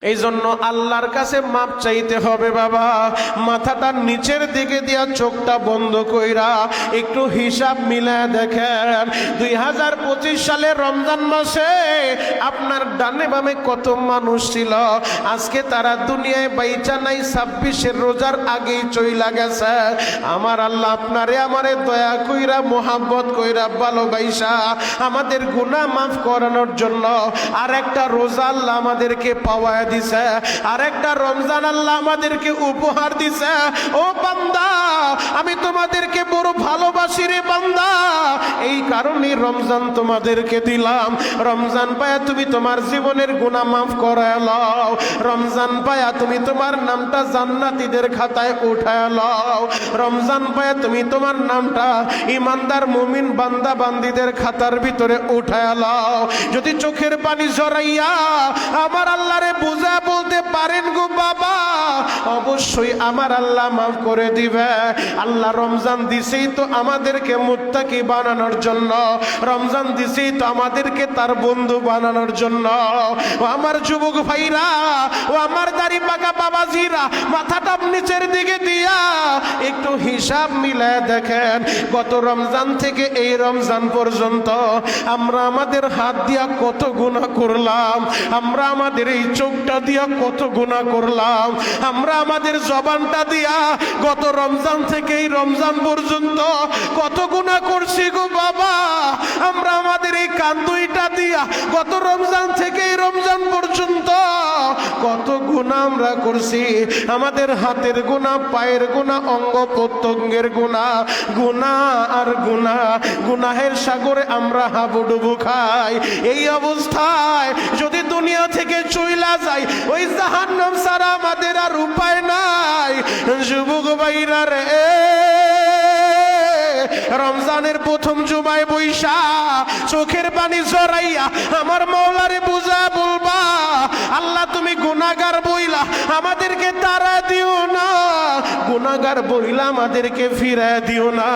এই জন্য আল্লাহর কাছে মাপ চাইতে হবে বাবা। মাথাটা নিচের দিকে দিয়া চোখটা বন্ধ কইরা একটু হিসাব মিলায় দেখেন 2025 সালের রমজান মাসে আপনার ডানে বামে কত মানুষ ছিল, আজকে তারা দুনিয়ায় বাইচা নাই, 26-এর রোজার আগেই চইলা গেছে। আমার আল্লাহ আপনারে আমারে দয়া কইরা মোহাব্বত কইরা ভালোবাসা আমাদের গুনাহ মাফ করানোর জন্য আর একটা রোজা আল্লাহ আমাদেরকে পাওয়া দিছে, আর একটা রমজান আল্লাহ আমাদেরকে উপহার দিছে। ও বান্দা, আমি তোমাদেরকে বড় ভালোবাসি রে বান্দা, এই কারণে রমজান তোমাদেরকে দিলাম। রমজান পায়া তুমি তোমার জীবনের গুনাহ মাফ করে লও, রমজান পায়া তুমি তোমার নামটা জান্নাতীদের খাতায় উঠায় লও, রমজান পায়া তুমি তোমার নামটা ইমানদার মুমিন বান্দা বান্দীদের খাতার ভিতরে উঠায় লও। যদি চোখের পানি ঝরাইয়া আমার আল্লাহরে বুঝা বলতে পারেন গো বাবা, অবশ্যই আমার আল্লাহ মাফ করে দিবে। আল্লাহ রমজান দিছেই তো আমাদেরকে মুত্তাকি বানানোর জন্য, রমজান দিছেই তো আমাদেরকে তার বন্ধু বানানোর জন্য। ও আমার যুবক ভাইরা, ও আমার দাড়ি পাকা বাবাজিরা, মাথাটা নিচের দিকে দিয়া একটু হিসাব মিলায় দেখেন গত রমজান থেকে এই রমজান পর্যন্ত আমরা আমাদের হাত দিয়া কত গুনাহ করলাম, আমরা আমাদের এই চোখটা দিয়া কত গুনাহ করলাম, আমরা আমাদের জবানটা দিয়া গত রমজান থেকে এই রমজান পর্যন্ত কত গুনাহ করছি গো বাবা। আমরা আমাদের এই কান দুইটা দিয়া গত রমজান থেকে এই রমজান পর্যন্ত কত গুনাহ আমরা করছি। আমাদের হাতের গুনাহ, পায়ের গুনাহ, অঙ্গ প্রত্যঙ্গের গুনাহ, গুনাহ আর গুনাহ, গুনাহের সাগরে আমরা হাবুডুবু খাই। এই অবস্থায় যদি দুনিয়া থেকে চইলা যায়, ওই জাহান্নাম ছাড়া আমাদের আর উপায় নাই। যুবক ভাইরা রে, রমজানের প্রথম জুমায় বৈশা চোখের পানি জড়াইয়া আমার মাওলারে বুঝা বলবা, আল্লাহ তুমি গুনাহগার বইলা আমাদেরকে তাড়া দিও না, গুনাহগার বইলা আমাদেরকে ফিরে দিও না,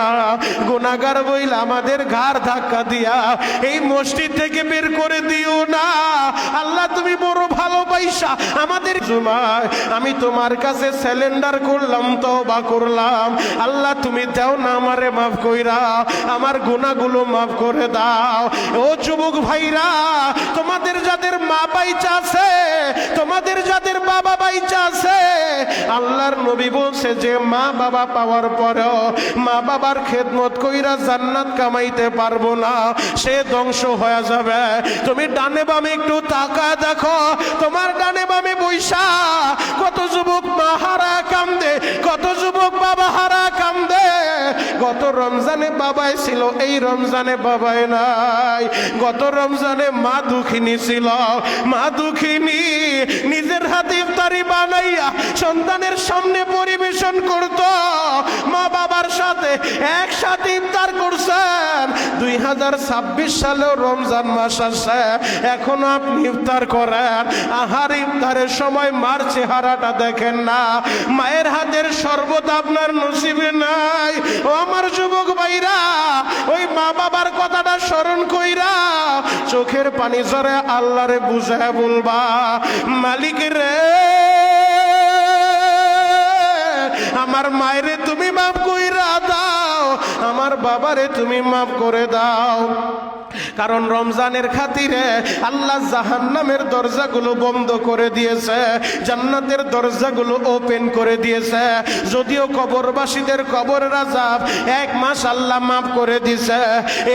গুনাহগার বইলা আমাদের ঘাড় ধাক্কা দিয়া এই মসজিদ থেকে বের করে দিও না। আল্লাহ তুমি বড় ভালোবাসা আমাদের জুমায় আমি তোমার কাছে স্যালেন্ডার করলাম, তওবা করলাম। আল্লাহ তুমি দাও না আমারে মাফ কইরা, আমার গুনাহগুলো মাফ করে দাও। ও যুবক ভাইরা, তোমাদের যাদের মা বাইচা আছে, তোমাদের যাদের বাবা বাইচা আছে, আল্লাহর নবী বলছে যে মা বাবা পাওয়ার পরেও মা বাবার খেদমত কইরা জান্নাত কামাইতে পারবো না, সে ধ্বংস হয়ে যাবে। তুমি ডানে বামে একটু তাকায় দেখো, তোমার ডানে বামে বৈশা কত যুবক মা হারা কান্দে, কত যুবক বাবা হারা কান্দে। গত রমজানে বাবাই ছিল, এই রমজানে বাবাই নাই। গত রমজানে মা দুঃখিনী ছিল, মা দুঃখিনী নিজের হাতে ইফতারি বানাইয়া সন্তানের সামনে পরিবেশন করত, মা বাবার সাথে একসাথে ইফতার করছেন। 2026 সালেও রমজান মাস আসছে, এখনো আপনি ইফতার করেন, আহার ইফতারের সময় মার চেহারাটা দেখেন না, মায়ের হাতের শরবত আপনার নসিবে নাই। ও আমার যুবক ভাইরা, ওই মা বাবার কথাটা স্মরণ কইরা চোখের পানি ঝরে আল্লাহরে বুঝায় বলবা, মালিক রে, আমার মায়েরে তুমি মাফ কইরা দাও, আমার বাবারে তুমি মাফ করে দাও। কারণ রমজানের খাতিরে আল্লাহ জাহান্নামের দরজাগুলো বন্ধ করে দিয়েছে, জান্নাতের দরজাগুলো ওপেন করে দিয়েছে। যদিও কবরবাসীদের কবরের আযাব 1 মাস আল্লাহ মাফ করে দিয়েছে,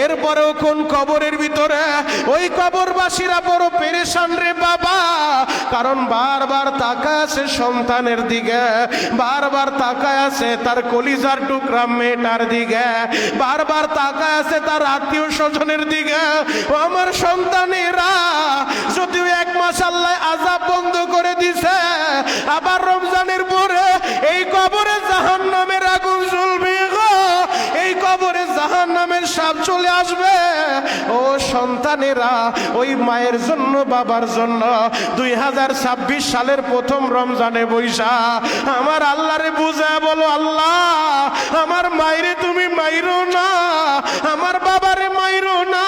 এরপরেও কোন কবরের ভিতরে ওই কবরবাসীরা বড় পেরেশান রে বাবা। কারণ বারবার তাকায় আছে সন্তানের দিকে, বারবার তাকায় আছে তার কলিজার টুকরা মেয়েটার দিকে, বারবার তাকায় আছে তার আত্মীয় স্বজনের দিকে। ও আমার সন্তানেরা, যদিও 1 মাস আল্লাহ আযাব বন্ধ করে দিছে, আবার রমজানের পরে এই কবরে জাহান্নামের আগুন জ্বলবে গো, এই কবরে জাহান্নামের সাপ চলে আসবে। ও সন্তানেরা, ওই মায়ের জন্য বাবার জন্য 2026 সালের প্রথম রমজানে বৈশা আমার আল্লাহরে বুঝা বলো, আল্লাহ আমার মায়েরে তুমি মাইরো না, আমার বাবারে মাইরো না,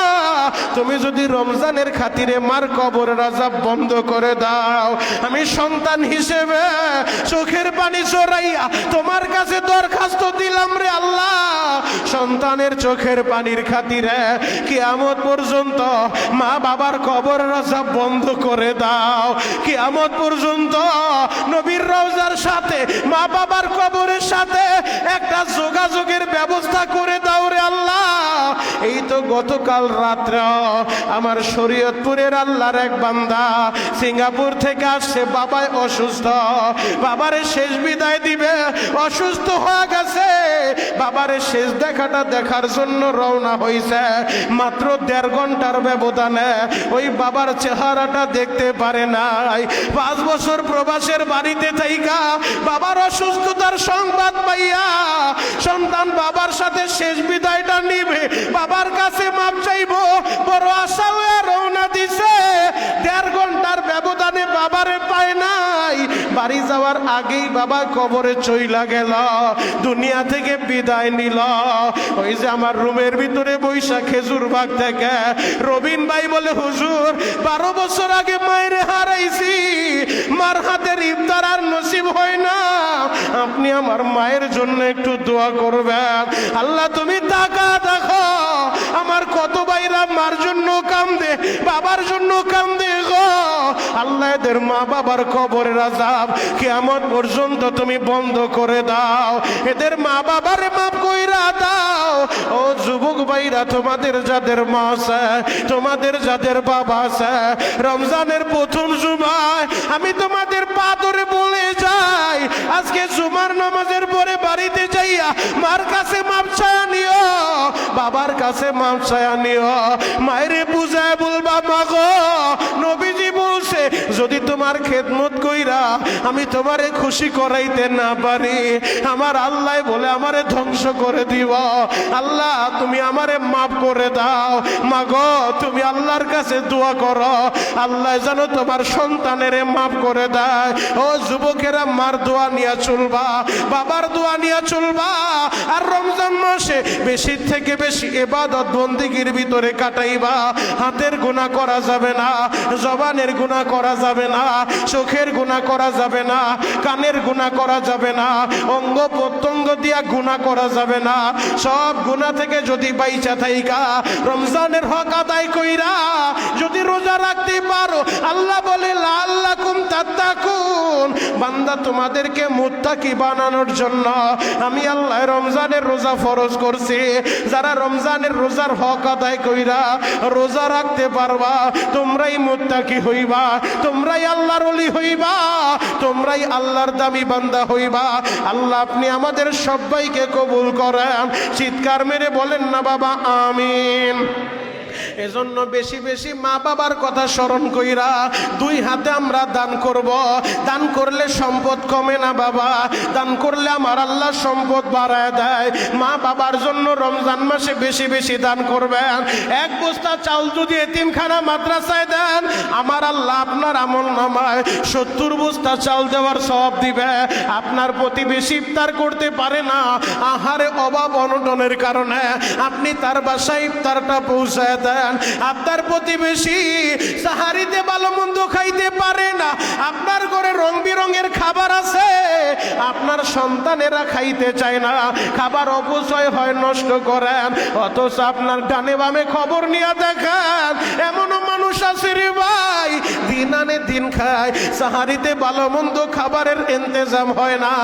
তুমি যদি রমজানের খাতিরে মার কবরের আযাব বন্ধ করে দাও, আমি সন্তান হিসেবে চোখের পানি জড়াইয়া তোমার কাছে দরখাস্ত দিলাম রে আল্লাহ, সন্তানের চোখের পানির খাতিরে কিয়ামত পর্যন্ত মা বাবার কবরের আযাব বন্ধ করে দাও। কিয়ামত পর্যন্ত নবীর রওজার সাথে মা বাবার কবরের সাথে একটা যোগাযোগের ব্যবস্থা করে দাও রে আল্লাহ। এই তো গতকাল রাত্রে আমার শরীয়তপুরের আল্লাহর এক বান্দা সিঙ্গাপুর থেকে আসছে, বাবাই অসুস্থ, বাবারে শেষ বিদায় দিবে, অসুস্থ হয়ে গেছে, বাবারে শেষ দেখাটা দেখার জন্য রওনা হইছে। মাত্র 1.5 ঘন্টার ব্যবধানে ওই বাবার চেহারাটা দেখতে পারে নাই। 5 বছর প্রবাসের বাড়িতে থাইকা বাবার অসুস্থতার সংবাদ পাইয়া সন্তান বাবার সাথে শেষ বিদায়টা নিবে, বাবার কাছে মাপ চাইবো বড় আশা হয়ে রওনা দিছে। 1.5 ঘন্টার ব্যবধানে বাবারে পায় নাই। বাড়ি যাওয়ার আগেই বাবা কবরে চইলা গেল, দুনিয়া থেকে বিদায় নিল। ওই যে আমার রুমের ভিতরে বৈশা খেজুর বাগ থেকে রবিন ভাই বলে, হুজুর 12 বছর আগে মায়ের হারাইছি, মার হাতের ইফতার আর নসিব হয় না, আপনি আমার মায়ের জন্য একটু দোয়া করবেন। আল্লাহ তুমি তাকা দেখো আমার কত ভাইরা মার জন্য কান্দে, বাবার জন্য কান্দে গো আল্লাহ, এদের মা বাবার কবরের আযাব কিয়ামত পর্যন্ত তুমি বন্ধ করে দাও, এদের মা বাবারে মাফ কইরা দাও। ও যুবক ভাইরা, তোমাদের যাদের মা আছে, তোমাদের যাদের বাবা আছে, রমজানের প্রথম জুমায় আমি তোমাদের পা ধরে বলে যাই, আজকে জুমার নামাজের পরে বাড়িতে যাইয়া মার কাছে মাপ চায়া নিও, বাবার কাছে মাপ চায়া নিও, মায়েরে বুঝায় বলবা, মাগো নবীজি বলছে যদি তোমার খেদমত কইরা আমি তোমারে খুশি করাইতে না পারি, আমার আল্লাহ বলে আমারে ধ্বংস করে দিব, আল্লাহ তুমি আমারে মাফ করে দাও। মাগো তুমি আল্লাহর কাছে দোয়া করো, আল্লাহ যেন তোমার সন্তানের মাফ করে দেয়। ও যুবকেরা, মার দোয়া নিয়ে চলবা, বাবার দোয়া নিয়ে চলবা, আর রমজান মাসে বেশি থেকে বেশি ইবাদত বন্দেগীর ভিতরে কাটাইবা। হাতের গুনাহ করা যাবে না, জবানের গুনাহ করা যাবে না, চোখের গুনাহ করা যাবে না, কানের গুনাহ করা যাবে না, অঙ্গ প্রত্যঙ্গ দিয়া গুনাহ করা যাবে না। সব গুনাহ থেকে যদি বাইচা থাইকা রমজানের হক আদায় কইরা যদি রোজা রাখতে পারো, আল্লাহ বলে লাআল্লাকুম তাত্তাকুন, বান্দা তোমাদেরকে মুত্তাকি বানানোর জন্য আমি আল্লাহ রমজানের রোজা ফরজ করছি। যারা রমজানের রোজার হক আদায় কইরা রোজা রাখতে পারবা, তোমরাই মুত্তাকি হইবা, তোমরাই আল্লাহর ওলি হইবা, তোমরাই আল্লাহর দামি বান্দা হইবা। আল্লাহ আপনি আমাদের সবাইকে কবুল করেন। চিৎকার মেরে বলেন না বাবা আমিন। এজন্য বেশি বেশি মা বাবার কথা স্মরণ কইরা 2 হাতে আমরা দান করব। দান করলে সম্পদ কমে না বাবা, দান করলে আমার আল্লাহ সম্পদ বাড়ায় দেয়। মা বাবার জন্য রমজান মাসে বেশি বেশি দান করবেন। 1 বস্তা চাউল যদি এতিমখানা মাদ্রাসায় দেন, আমার আল্লাহ আপনার আমল নামায় 70 বস্তা চাউল দেওয়ার সওয়াব দিবে। আপনার প্রতিবেশী ইফতার করতে পারে না, আহারে অভাব অনটনের কারণে আপনি তার বাসায় ইফতারটা পৌঁছায় দেন। আপনার প্রতিবেশী সাহারিতে ভালো মন্দ খাইতে পারে না, আপনার ঘরে রং বিরঙের খাবার আছে, আপনার সন্তানেরা খাইতে চায় না, খাবার অপচয় হয়, নষ্ট করেন, অথচ আপনার ডানে বামে খবর নিয়ে দেখেন এমনও মানুষ আছে রে ভাই, দিন আনে দিন খায়, সাহারিতে ভালো মন্দ খাবারের ইন্তজাম হয় না।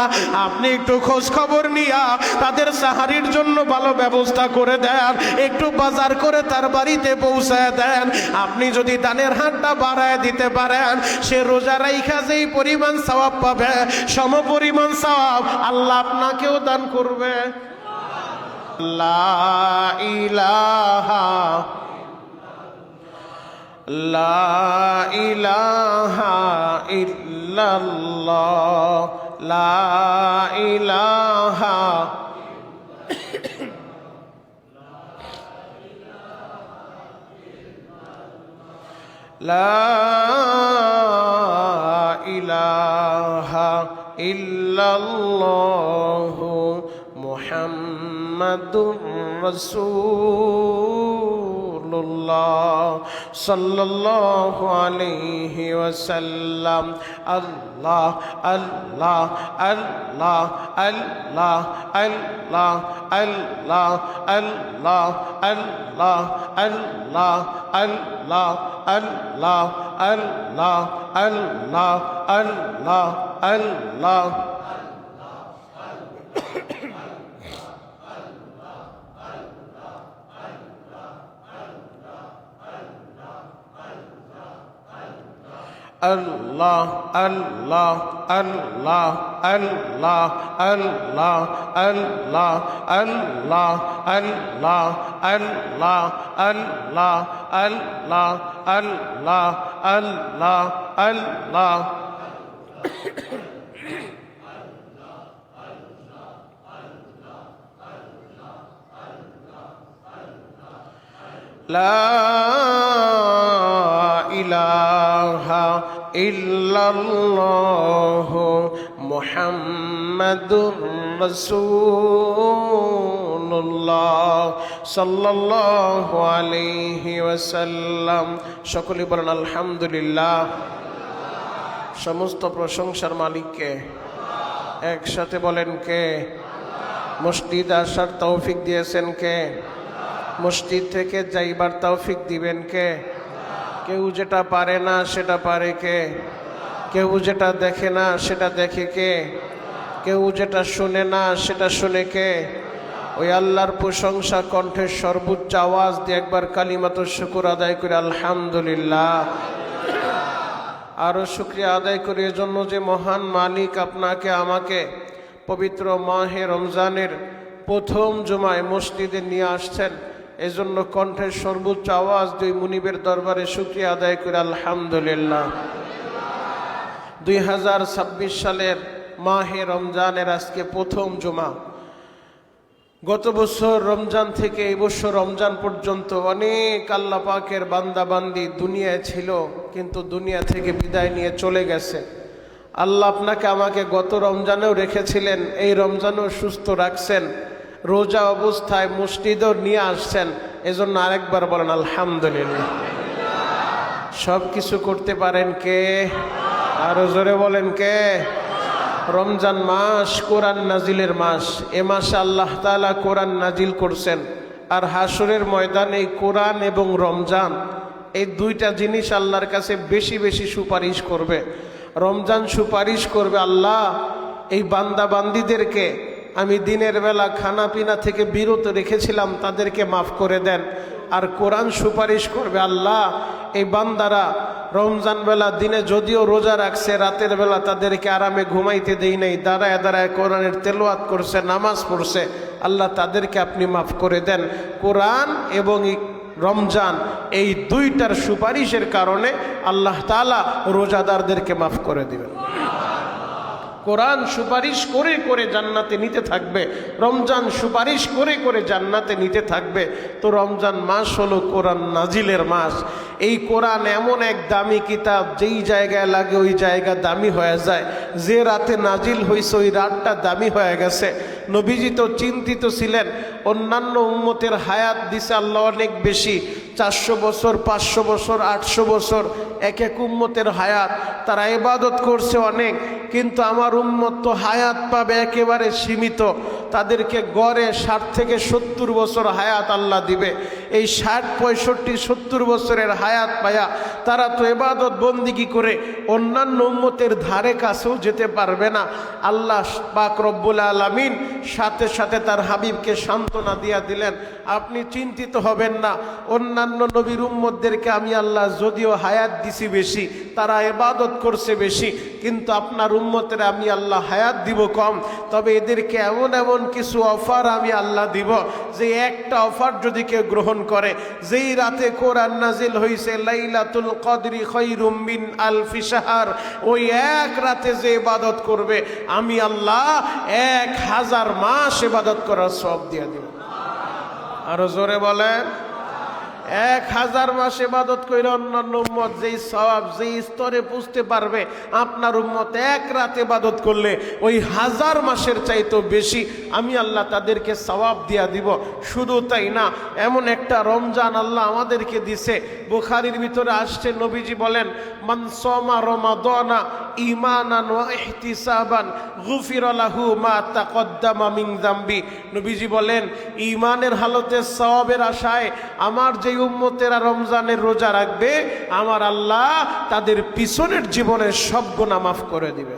আপনি একটু খোঁজ খবর নিয়া তাদের সাহারির জন্য ভালো ব্যবস্থা করে দেন, একটু বাজার করে তার বাড়িতে পৌঁছায় দেন। আপনি যদি দানের হাতটা বাড়ায় দিতে পারেন, সে রোজা রাইখা যেই পরিমাণ সওয়াব পাবে, সম পরিমাণ সওয়াব আল্লাহ আপনাকেও দান করবে। লা ইলাহা লা ইলাহা ইল্লাল্লাহ, লা ইলাহা লা ইলাহা ইল্লাল্লাহু মুহাম্মাদুর রাসূলুল্লাহ। রাসূলুল্লাহ সাল্লাল্লাহু আলাইহি ওয়াসাল্লাম। আল্লাহ আল্লাহ আল্লাহ আল্লাহ আল্লাহ আল্লাহ আল্লাহ আল্লাহ আল্লাহ আল্লাহ আল্লাহ আল্লাহ আল্লাহ আল্লাহ আল্লাহ। আল্লাহ আল্লাহ আল্লাহ আল্লাহ আল্লাহ আল্লাহ আল্লাহ আল্লাহ আল্লাহ আল্লাহ আল্লাহ আল্লাহ আল্লাহ আল্লাহ। লা ইলাহা ইল্লাল্লাহ মুহাম্মাদুর রাসূলুল্লাহ সাল্লাল্লাহু আলাইহি ওয়াসাল্লাম। সকলে বলেন আলহামদুলিল্লাহ। সমস্ত প্রশংসার মালিককে, একসাথে বলেন কে? মসজিদ আসার তৌফিক দিয়েছেন কে? মসজিদ থেকে যাইবার তৌফিক দিবেন কে? কেউ যেটা পারে না সেটা পারে কে? কেউ যেটা দেখে না সেটা দেখে কে? কেউ যেটা শুনে না সেটা শুনে কে? ওই আল্লাহর প্রশংসা কণ্ঠের সর্বোচ্চ আওয়াজ দিয়ে একবার কালিমাতুশ শুকর আদায় করে আলহামদুলিল্লাহ। আরো শুকরিয়া আদায় করি এজন্য যে মহান মালিক আপনাকে আমাকে পবিত্র মাহে রমজানের প্রথম জুমায় মসজিদে নিয়ে আসছেন। এজন্য কণ্ঠের সর্বোচ্চ আওয়াজ দুই মুনিবের দরবারে শুকরিয়া আদায় করে আলহামদুলিল্লাহ। 2026 সালের মাহে রমজানের আজকে প্রথম জুমা। গত বছর রমজান থেকে এই বছর রমজান পর্যন্ত অনেক আল্লাহ পাকের বান্দা বান্দি দুনিয়ায় ছিল, কিন্তু দুনিয়া থেকে বিদায় নিয়ে চলে গেছে। আল্লাহ আপনাকে আমাকে গত রমজানেও রেখেছিলেন, এই রমজানেও সুস্থ রাখছেন, রোজা অবস্থায় মসজিদেও নিয়ে আসছেন। এজন্য আরেকবার বলেন আলহামদুলিল্লাহ। সব কিছু করতে পারেন কে? আরো জোরে বলেন কে? রমজান মাস কোরআন নাজিলের মাস। এ মাসে আল্লাহ তাআলা কোরআন নাজিল করছেন। আর হাসরের ময়দানে কোরআন এবং রমজান এই দুইটা জিনিস আল্লাহর কাছে বেশি বেশি সুপারিশ করবে। রমজান সুপারিশ করবে, আল্লাহ এই বান্দা বান্দিদেরকে আমি দিনের বেলা খানা পিনা থেকে বিরত রেখেছিলাম, তাদেরকে মাফ করে দেন। আর কোরআন সুপারিশ করবে, আল্লাহ এই বান্দারা রমজান বেলা দিনে যদিও রোজা রাখছে, রাতের বেলা তাদেরকে আরামে ঘুমাইতে দেই নাই, দাঁড়ায় দাঁড়ায় কোরআনের তেলাওয়াত করছে, নামাজ পড়ছে, আল্লাহ তাদেরকে আপনি মাফ করে দেন। কোরআন এবং রমজান এই দুইটার সুপারিশের কারণে আল্লাহ তাআলা রোজাদারদেরকে মাফ করে দিবেন। কোরআন সুপারিশ করে করে জান্নাতে নিতে থাকবে, রমজান সুপারিশ করে করে জান্নাতে নিতে থাকবে। তো রমজান মাস হলো কোরআন নাজিলের মাস। এই কোরআন এমন এক দামি কিতাব, যেই জায়গায় লাগে ওই জায়গা দামি হয়ে যায়। যে রাতে নাজিল হয়েছে ওই রাতটা দামি হয়ে গেছে। নবীজি তো চিন্তিত ছিলেন, অন্যান্য উম্মতের হায়াত দিছে আল্লাহ অনেক বেশি, 400 বছর, 500 বছর, 800 বছর এক এক উম্মতের হায়াত। তারা ইবাদত করছে অনেক, কিন্তু আমার উম্মত তো হায়াত পাবে একেবারে সীমিত। তাদেরকে গড়ে 60 থেকে 70 বছর হায়াত আল্লাহ দিবে। এই 60, 65, 70 বছরের হায়াত পায়া তারা তো ইবাদত বন্দিগি করে অন্যান্য উম্মতের ধারে কাছেও যেতে পারবে না। আল্লাহ পাক রব্বুল আলামিন সাথে সাথে তার হাবিবকে সান্ত্বনা দিয়া দিলেন, আপনি চিন্তিত হবেন না। অন্যান্য নবীর উম্মতদেরকে আমি আল্লাহ যদিও হায়াত দিছি বেশি, তারা ইবাদত করছে বেশি, কিন্তু আপনার উম্মতের আমি আল্লাহ হায়াত দিব কম। তবে এদেরকে এমন এমন কিছু অফার আমি আল্লাহ দিব, যে একটা অফার যদি কেউ গ্রহণ করে, যেই রাতে কোরআন নাজিল হইছে লাইলাতুল কদরি খায়রুম মিন আলফি শাহর, ওই এক রাতে যে ইবাদত করবে আমি আল্লাহ 1000 মাস ইবাদত করার সওয়াব দিয়ে দেব। আরো জোরে বলেন, 1000 মাস ইবাদত কইরা অন্যান্য উম্মত যেই সওয়াব যেই স্তরে পৌঁছতে পারবে, আপনার উম্মত এক রাত ইবাদত করলে ওই 1000 মাসের চাইতেও বেশি আমি আল্লাহ তাদেরকে সওয়াব দিয়া দিব। শুধু তাই না, এমন একটা রমজান আল্লাহ আমাদেরকে দিছে, বুখারীর ভিতরে আসছে, নবীজি বলেন, মান সামা রমাদানা ঈমানান ওয়া ইহতিসাবান গুফিরা লাহু মা তাকদ্দামা মিন যামবি। নবীজি বলেন, ঈমানের হালতে সওয়াবের আশায় আমার যে উম্মতেরা রমজানের রোজা রাখবে, আমার আল্লাহ তাদের পিছনের জীবনের সব গুনাহ মাফ করে দিবে।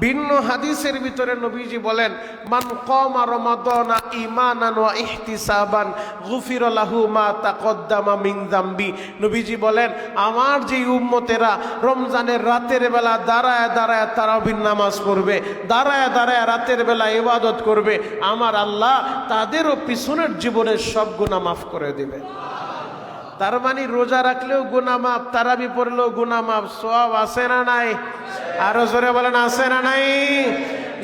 ভিন্ন হাদিসের ভিতরে নবীজি বলেন, মান কামা রমাদানা ঈমানান ওয়া ইহতিসাবান গুফিরা লাহু মা তাকদ্দামা মিন যামবি। নবীজি বলেন, আমার যে উম্মতেরা রমজানের রাতের বেলা দাঁড়ায় দাঁড়ায় তারাবির নামাজ পড়বে, দাঁড়ায় দাঁড়ায় রাতের বেলা ইবাদত করবে, আমার আল্লাহ তাদেরও পিছনের জীবনের সব গুনাহ মাফ করে দিবে। তার মানে রোজা রাখলেও গুনাহ মাফ, তারাবি পড়লেও গুনাহ মাফ, সওয়াব আছে না নাই? আরো জোরে বলেন, আছে না নাই?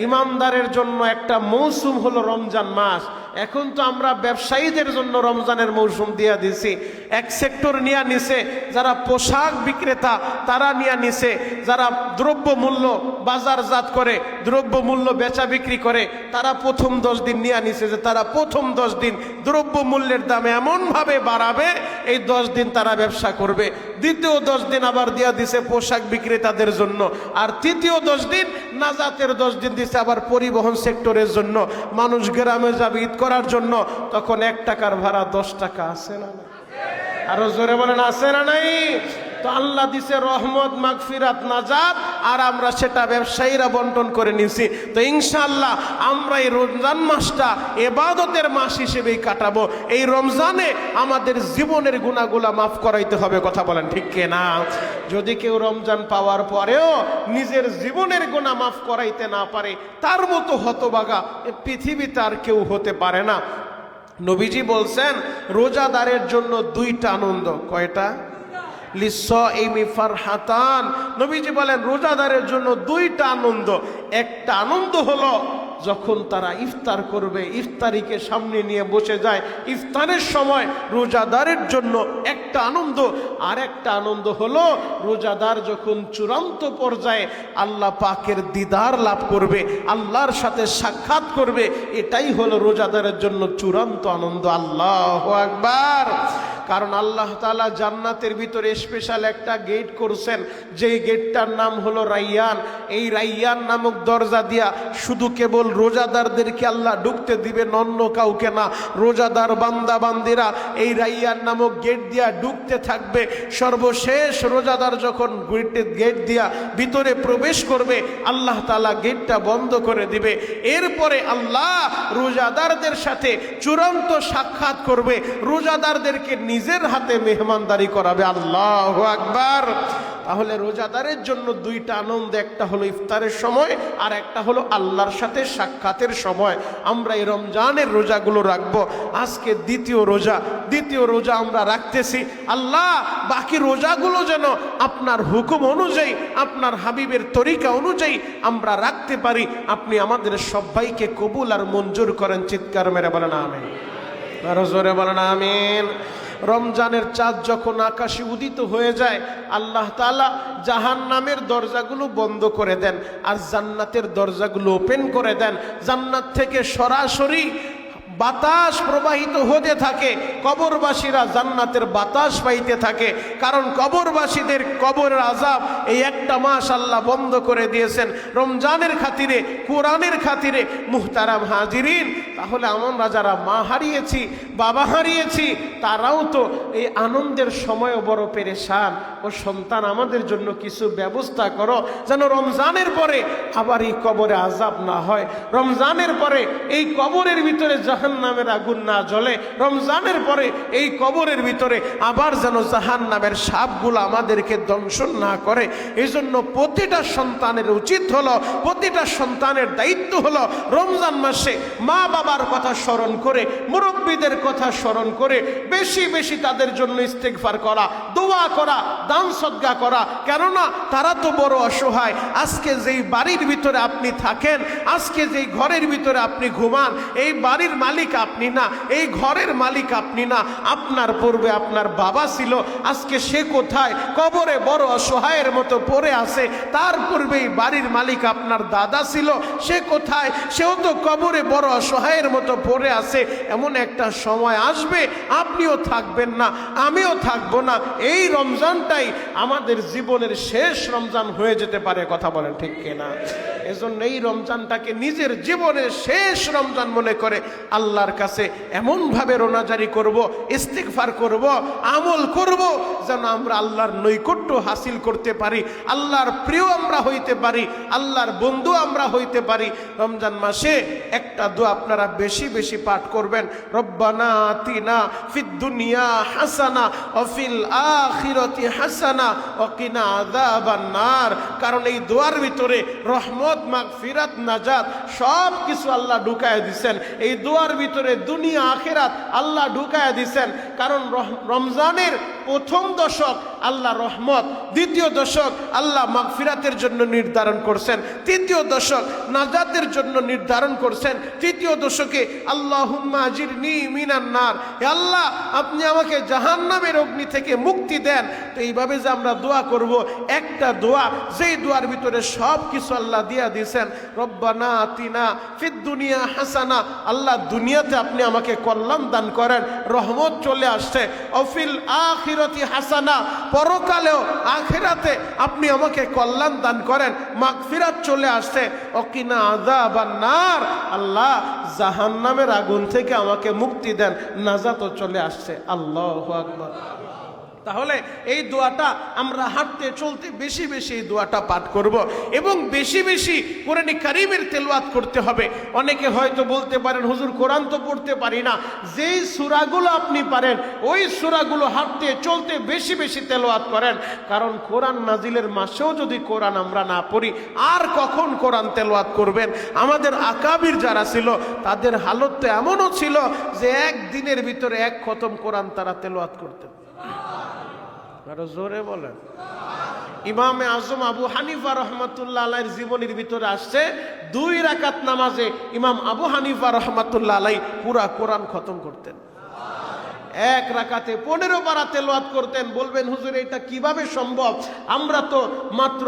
ইমানদারের জন্য একটা মৌসুম হলো রমজান মাস। এখন তো আমরা ব্যবসায়ীদের জন্য রমজানের মৌসুম দিয়া দিছি। এক সেক্টর নিয়ে নিছে যারা পোশাক বিক্রেতা, তারা নিয়ে নিছে যারা দ্রব্য মূল্য বাজারজাত করে, দ্রব্য মূল্য বেচা বিক্রি করে, তারা প্রথম 10 দিন নিয়ে নিছে যে তারা প্রথম 10 দিন দ্রব্য মূল্যের দাম এমনভাবে বাড়াবে, এই 10 দিন তারা ব্যবসা করবে। দ্বিতীয় 10 দিন আবার দিয়া দিছে পোশাক বিক্রেতাদের জন্য, আর তৃতীয় 10 দিন নাজাতের 10 দিন দিছে আবার পরিবহন সেক্টরের জন্য। মানুষ গ্রামে যাবে ঈদ করার জন্য, তখন 1 টাকার ভাড়া 10 টাকা আছে না? আরো জোরে বলেন, আছে না নাই? তো আল্লাহ দিছে রহমত, মাগফিরাত, নাজাত, আর আমরা সেটা ব্যবসায়ীরা বন্টন করে নিছি। তো ইনশাআল্লাহ আমরা এই রমজান মাসটা ইবাদতের মাস হিসেবেই কাটাবো। এই রমজানে আমাদের জীবনের গুনাহগুলা মাফ করাইতে হবে, কথা বলেন ঠিক কিনা? যদি কেউ রমজান পাওয়ার পরেও নিজের জীবনের গুনাহ মাফ করাইতে না পারে, তার মতো হতভাগা পৃথিবীতে আর কেউ হতে পারে না। নবীজি বলছেন, রোজাদারের জন্য 2টা আনন্দ। কয়টা? লিসাইমি ফারহাতান। নবীজি বলেন, রোজাদারের জন্য 2টা আনন্দ। একটা আনন্দ হলো যখন তারা ইফতার করবে, ইফতারিকে সামনে নিয়ে বসে যায়, ইফতারের সময় রোজাদারের জন্য একটা আনন্দ। আর একটা আনন্দ হলো রোজাদার যখন চূড়ান্ত পর্যায়ে আল্লাহ পাকের দিদার লাভ করবে, আল্লাহর সাথে সাক্ষাৎ করবে, এটাই হলো রোজাদারের জন্য চূড়ান্ত আনন্দ। আল্লাহু আকবার। কারণ আল্লাহ তাআলা জান্নাতের ভিতরে স্পেশাল একটা গেট করছেন, যেই গেটটার নাম হলো রাইয়ান। এই রাইয়ান নামক দরজা দিয়া শুধু কেবল রোজাদারদেরকে আল্লাহ ঢুকতে দিবেন, অন্য কাউকে না। রোজাদার বান্দা বান্দিরা এই রাইয়ান নামক গেট দিয়া ঢুকতে থাকবে। সর্বশেষ রোজাদার যখন গেট দিয়া ভিতরে প্রবেশ করবে, আল্লাহ তাআলা গেটটা বন্ধ করে দিবে। এরপরে আল্লাহ রোজাদারদের সাথে চূড়ান্ত সাক্ষাৎ করবে, রোজাদারদেরকে নিজের হাতে মেহমানদারি করাবে। আল্লাহু আকবার। তাহলে রোজাদারের জন্য 2টা আনন্দ, একটা হলো ইফতারের সময়, আর একটা হলো আল্লাহর সাথে সাক্ষাতের সময়। আমরা এই রমজানের রোজাগুলো রাখবো। আজকে দ্বিতীয় রোজা আমরা রাখতেছি। আল্লাহ বাকি রোজাগুলো যেন আপনার হুকুম অনুযায়ী, আপনার হাবিবের তরিকা অনুযায়ী আমরা রাখতে পারি। আপনি আমাদের সবাইকে কবুল আর মঞ্জুর করেন। চিৎকার মেরে বলেন আমিন। আরো জোরে বলেন আমিন। রমজানের চাঁদ যখন আকাশে উদিত হয়ে যায়, আল্লাহ তাআলা জাহান্নামের দরজাগুলো বন্ধ করে দেন আর জান্নাতের দরজাগুলো ওপেন করে দেন। জান্নাত থেকে সরাসরি বাতাস প্রবাহিত হতে থাকে, কবরবাসীরা জান্নাতের বাতাস পাইতে থাকে। কারণ কবরবাসীদের কবরের আযাব এই একটা মাস আল্লাহ বন্ধ করে দিয়েছেন রমজানের খাতিরে, কোরআনের খাতিরে। মুহতারাম হাজিরিন, তাহলে আমরা যারা মা হারিয়েছি, বাবা হারিয়েছি, তারাও তো এই আনন্দের সময়ও বড় পেরেশান। ও সন্তান, আমাদের জন্য কিছু ব্যবস্থা করো, যেন রমজানের পরে আবার এই কবরে আযাব না হয়, রমজানের পরে এই কবরের ভিতরে জাহান্নামের আগুন না জ্বলে, রমজানের পরে এই কবরের ভিতরে আবার যেন জাহান্নামের সাপগুলো আমাদেরকে দংশন না করে। এই জন্য প্রতিটা সন্তানের উচিত হলো, প্রতিটা সন্তানের দায়িত্ব হলো রমজান মাসে মা বাবার কথা স্মরণ করে, মুরব্বীদের কথা স্মরণ করে বেশি বেশি তাদের জন্য ইস্তেগফার করা, দোয়া করা, দান সদকা করা। কেননা তারা তো বড় অসহায়। আজকে যেই বাড়ির ভিতরে আপনি থাকেন, আজকে যেই ঘরের ভিতরে আপনি ঘুমান, এই বাড়ির মালিক আপনি না, এই ঘরের মালিক আপনি না, আপনার পূর্বে আপনার বাবা ছিল, আজকে সে কোথায়? কবরে বড় অসহায়ের মতো পড়ে আছে। তার পূর্বেই বাড়ির মালিক আপনার দাদা ছিল, সে কোথায়? সেও তো কবরে বড় অসহায়ের মতো পড়ে আছে। এমন একটা সময় আসবে আপনিও থাকবেন না, আমিও থাকবো না। এই রমজানটাই আমাদের জীবনের শেষ রমজান হয়ে যেতে পারে। কথা বলেন ঠিক কিনা? এজন্য এই রমজানটাকে নিজের জীবনের শেষ রমজান মনে করে আল্লাহর কাছে এমনভাবে রোনাজারি করব, ইস্তিগফার করব, আমল করব, যেন আমরা আল্লাহর নৈকট্য হাসিল করতে পারি, আল্লাহর প্রিয় আমরা হইতে পারি, আল্লাহর বন্ধু আমরা হইতে পারি। রমজান মাসে একটা দোয়া আপনারা বেশি বেশি পাঠ করবেন, রব্বানা আতিনা ফিদ দুনিয়া হাসানা ওয়া ফিল আখিরাতি হাসানা ওয়া কিনা আযাবান নার। কারণ এই দোয়ার ভিতরে রহমত, মাগফিরাত, নাজাত সব কিছু আল্লাহ ঢুকায় দিয়েছেন। এই দোয়ার ভিতরে দুনিয়া আখিরাত আল্লাহ ঢুকায় দিয়েছেন। কারণ রমজানের প্রথম দশক আল্লাহ রহমত, দ্বিতীয় দশক আল্লাহ মাগফিরাতের জন্য নির্ধারণ করছেন, তৃতীয় দশক নাজাতের জন্য নির্ধারণ করছেন, তৃতীয় দশকে আল্লাহুম্মা আজিরনি মিনান নার, হে আল্লাহ আপনি আমাকে জাহান্নামের অগ্নি থেকে মুক্তি দেন। তো এইভাবে যে আমরা দোয়া করব, একটা দোয়া, যেই দোয়ার ভিতরে সব কিছু আল্লাহ দিয়া দিয়েছেন। রব্বানা আতিনা ফিদ দুনিয়া হাসানা, আল্লাহ দুনিয়াতে আপনি আমাকে কল্যাণ দান করেন, রহমত চলে আসছে। অফিল আখিরাতি হাসানা, পরকালেও আখিরাতে আপনি আমাকে কল্যাণ দান করেন, মাগফিরাত চলে আসছে। অকিনা আযাবান নার, আল্লাহ জাহান্নামের আগুন থেকে আমাকে মুক্তি দেন, নাজাতও চলে আসছে। আল্লাহু আকবার। তাহলে এই দোয়াটা আমরা হাঁটতে চলতে বেশি বেশি এই দোয়াটা পাঠ করব এবং বেশি বেশি কোরআনে কারীমের তেলাওয়াত করতে হবে। অনেকে হয়তো বলতে পারেন, হুজুর কোরআন তো পড়তে পারি না। যেই সূরাগুলো আপনি পারেন ওই সূরাগুলো হাঁটতে চলতে বেশি বেশি তেলাওয়াত করেন। কারণ কোরআন নাজিলের মাসেও যদি কোরআন আমরা না পড়ি, আর কখন কোরআন তেলাওয়াত করবেন? আমাদের আকাবির যারা ছিল তাদের হালত তো এমনও ছিল যে একদিনের ভিতরে এক খতম কোরআন তারা তেলাওয়াত করতেন। আরো জোরে বলেন। ইমামে আজম আবু হানিফা রহমাতুল্লাহ আলাইহির জীবনের ভিতরে আসছে 2 রাকাত নামাজে ইমাম আবু হানিফা রহমাতুল্লাহ আলাইহি পুরা কোরআন খতম করতেন। 1 রাকাতে 15 পারা তেলাওয়াত করতেন। বলবেন হুজুর এটা কিভাবে সম্ভব? আমরা তো মাত্র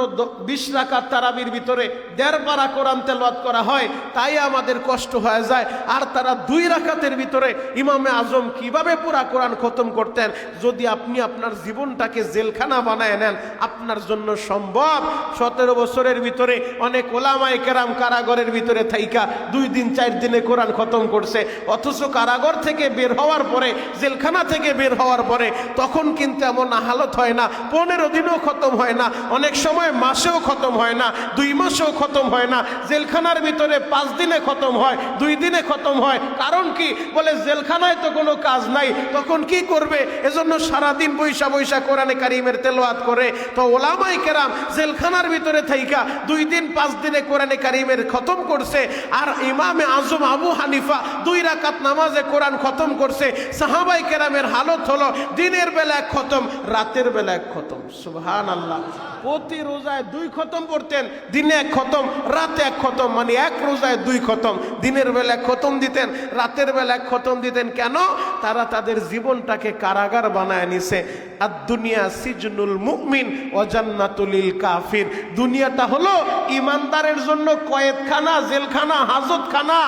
20 রাকাত তারাবির ভিতরে 1.5 পারা কোরআন তেলাওয়াত করা হয়, তাই আমাদের কষ্ট হয়ে যায়। আর তারা 2 রাকাতের ভিতরে ইমামে আজম কিভাবে পুরা কোরআন খতম করতেন? যদি আপনি আপনার জীবনটাকে জেলখানা বানায় নেন, আপনার জন্য সম্ভব? 17 বছরের ভিতরে অনেক ওলামায়ে কেরাম কারাগারের ভিতরে থাইকা 2 দিন 4 দিনে কোরআন খতম করছে। অথচ কারাগার থেকে বের হওয়ার পরে, জেলখানা থেকে বের হওয়ার পরে তখন কিন্তু এমন হালত হয় না, 15 দিনও খতম হয় না, অনেক সময় মাসেও খতম হয় না, 2 মাসেও খতম হয় না। জেলখানার ভিতরে 5 দিনে খতম হয়, 2 দিনে খতম হয়। কারণ কি? বলে জেলখানায় তো কোনো কাজ নাই, তখন কি করবে? এজন্য সারাদিন বৈশা বৈশা কোরআনে কারীমের তেলাওয়াত করে। তো ওলামায়ে কেরাম জেলখানার ভিতরে থাইকা 2 দিন 5 দিনে কোরআনে কারীমের খতম করছে। আর ইমামে আজম আবু হানিফা 2 রাকাত নামাজে কোরআন খতম করছে। সাহাবায়ে কেরামের হালত হলো দিনের বেলা 1 খতম, রাতের বেলা 1 খতম। সুবহানাল্লাহ। প্রতি রোজায় 2 খতম পড়তেন, দিনে 1 খতম, রাতে 1 খতম। মানে 1 রোজায় 2 খতম, দিনের বেলা 1 খতম দিতেন, রাতের বেলা 1 খতম দিতেন। কেন? তারা তাদের জীবনটাকে কারাগার বানায় নিছে। আর দুনিয়া সিজনুল মুমিন ওয়া জান্নাতুল লিল কাফির। দুনিয়াটা হলো ইমানদারের জন্য কয়েদখানা, জেলখানা, হাজতখানা,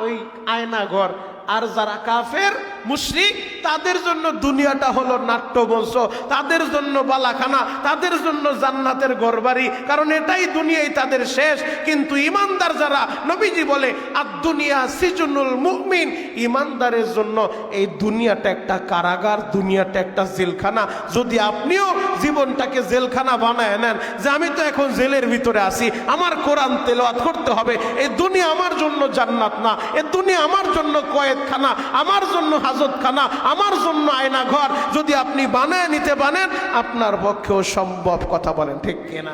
ওই আয়নাঘর। আর যারা কাফের মুশরিক তাদের জন্য দুনিয়াটা হলো নাট্যমঞ্চ, তাদের জন্য বালাখানা, তাদের জন্য জান্নাতের ঘরবাড়ি। কারণ এটাই দুনিয়াই তাদের শেষ। কিন্তু ইমানদার যারা, নবীজি বলে আর দুনিয়া সিজনুল মুমিন, ইমানদারের জন্য এই দুনিয়াটা একটা কারাগার, দুনিয়াটা একটা জেলখানা। যদি আপনিও জীবনটাকে জেলখানা বানায় নেন যে আমি তো এখন জেলের ভিতরে আছি, আমার কোরআন তেলাওয়াত করতে হবে, এই দুনিয়া আমার জন্য জান্নাত না, এই দুনিয়া আমার জন্য কয়েদখানা, আমার জন্য হাজতখানা, আমার জন্য আয়না ঘর, যদি আপনি বানায় নিতে পারেন আপনার পক্ষেও সম্ভব। কথা বলেন ঠিক কিনা?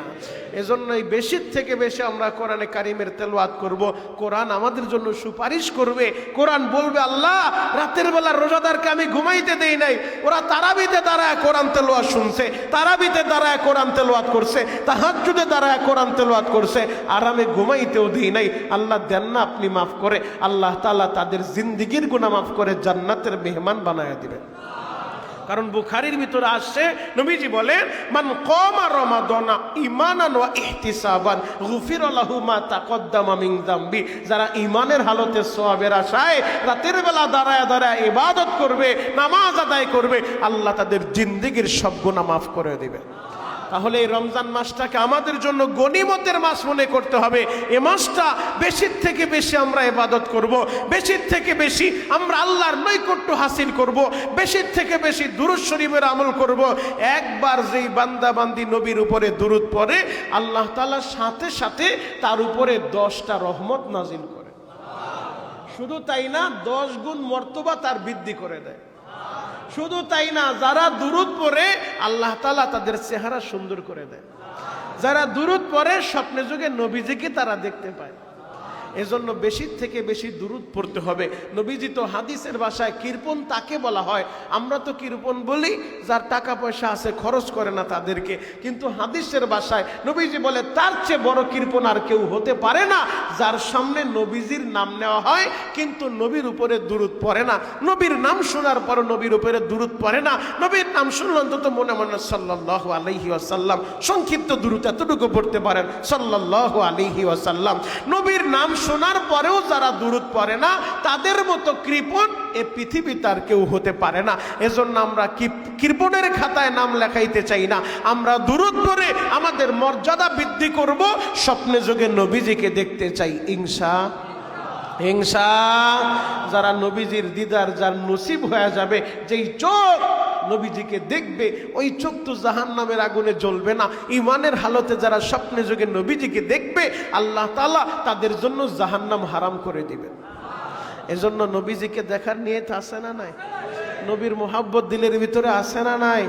এজন্যই বেশি থেকে বেশি আমরা কোরআনে কারিমের তেলাওয়াত করব। কোরআন আমাদের জন্য সুপারিশ করবে। কোরআন বলবে, আল্লাহ রাতের বেলা রোজাদারকে আমি ঘুমাইতে দেই নাই, ওরা তারাবিতে দাঁড়ায় কোরআন তেলাওয়াত শুনছে, তারাবিতে দাঁড়ায় কোরআন তেলাওয়াত করছে, তাহাজ্জুদে দাঁড়ায় কোরআন তেলাওয়াত করছে, আর আমি ঘুমাইতেও দিই নাই। আল্লাহ দেন না আপনি মাফ করে। আল্লাহ তাআলা তাদের জিন্দেগির গুনাহ মাফ করে জান্নাতের মেহমান বানায়া দিবেন। কারণ বুখারীর ভিতরে আসছে, নবীজি বলেন, মান কামা রমাদানা ঈমানান ওয়া ইহতিসাবান গুফিরা লাহু মা তাকদ্দামা মিন যামবি। যারা ঈমানের হালতে সওয়াবের আশায় রাতের বেলা দাঁড়ায় দাঁড়ায় ইবাদত করবে, নামাজ আদায় করবে, আল্লাহ তাদের জিন্দেগির সব গুনাহ মাফ করে দিবেন। তাহলে এই রমজান মাসটাকে আমাদের জন্য গনিমতের মাস মনে করতে হবে। এ মাসটা বেশি থেকে বেশি আমরা ইবাদত করব, বেশি থেকে বেশি আমরা আল্লাহর নৈকট্য হাসিল করব, বেশি থেকে বেশি দুরূদ শরীফের আমল করব। একবার যেই বান্দা বান্দি নবীর উপরে দুরূদ পড়ে, আল্লাহ তাআলা সাথে সাথে তার উপরে 10টা রহমত নাজিল করে। শুধু তাই না, 10 গুণ মর্তবা তার বৃদ্ধি করে দেয়। শুধু তাই না, যারা দুরূদ পড়ে আল্লাহ তাআলা তাদের চেহারা সুন্দর করে দেয়। যারা দুরূদ পড়ে স্বপ্নে যুগে নবীজিকে তারা দেখতে পায়। এজন্য বেশি থেকে বেশি দুরূদ পড়তে হবে। নবীজি তো হাদিসের ভাষায় কৃপণ তাকে বলা হয়। আমরা তো কৃপণ বলি যার টাকা পয়সা আছে খরচ করে না তাদেরকে, কিন্তু হাদিসের ভাষায় নবীজি বলে তার চেয়ে বড় কৃপণ আর কেউ হতে পারে না, যার সামনে নবীজির নাম নেওয়া হয় কিন্তু নবীর উপরে দুরূদ পড়ে না। নবীর নাম শোনার পর নবীর উপরে দুরূদ পড়ে না। নবীর নাম শুনলে অন্তত মনে মনে সাল্লাল্লাহু আলাইহি ওয়াসাল্লাম, সংক্ষিপ্ত দুরূদ এতটুকু পড়তে পারেন, সাল্লাল্লাহু আলাইহি ওয়াসাল্লাম। নবীর নাম শোনার পরেও যারা দুরূদ পড়ে না, তাদের মতো কৃপণ এ পৃথিবীতে আর কেউ হতে পারে না। এজন্য আমরা কৃপণের খাতায় নাম লেখাইতে চাই না। আমরা দুরূদ পড়ে আমাদের মর্যাদা বৃদ্ধি করব, স্বপ্নে যোগে নবীজিকে দেখতে চাই ইনশাআল্লাহ। যারা নবীজির দিদার যার নসিব হয়ে যাবে, যেই চোখ নবীজিকে দেখবে ওই চোখ তো জাহান্নামের আগুনে জ্বলবে না। ঈমানের হালতে যারা স্বপ্নে যোগে নবীজিকে দেখবে, আল্লাহ তাআলা তাদের জন্য জাহান্নাম হারাম করে দিবেন। এজন্য নবীজিকে দেখার নিয়ত আছে না নাই? নবীর মোহাব্বত দিলের ভিতরে আছে না নাই?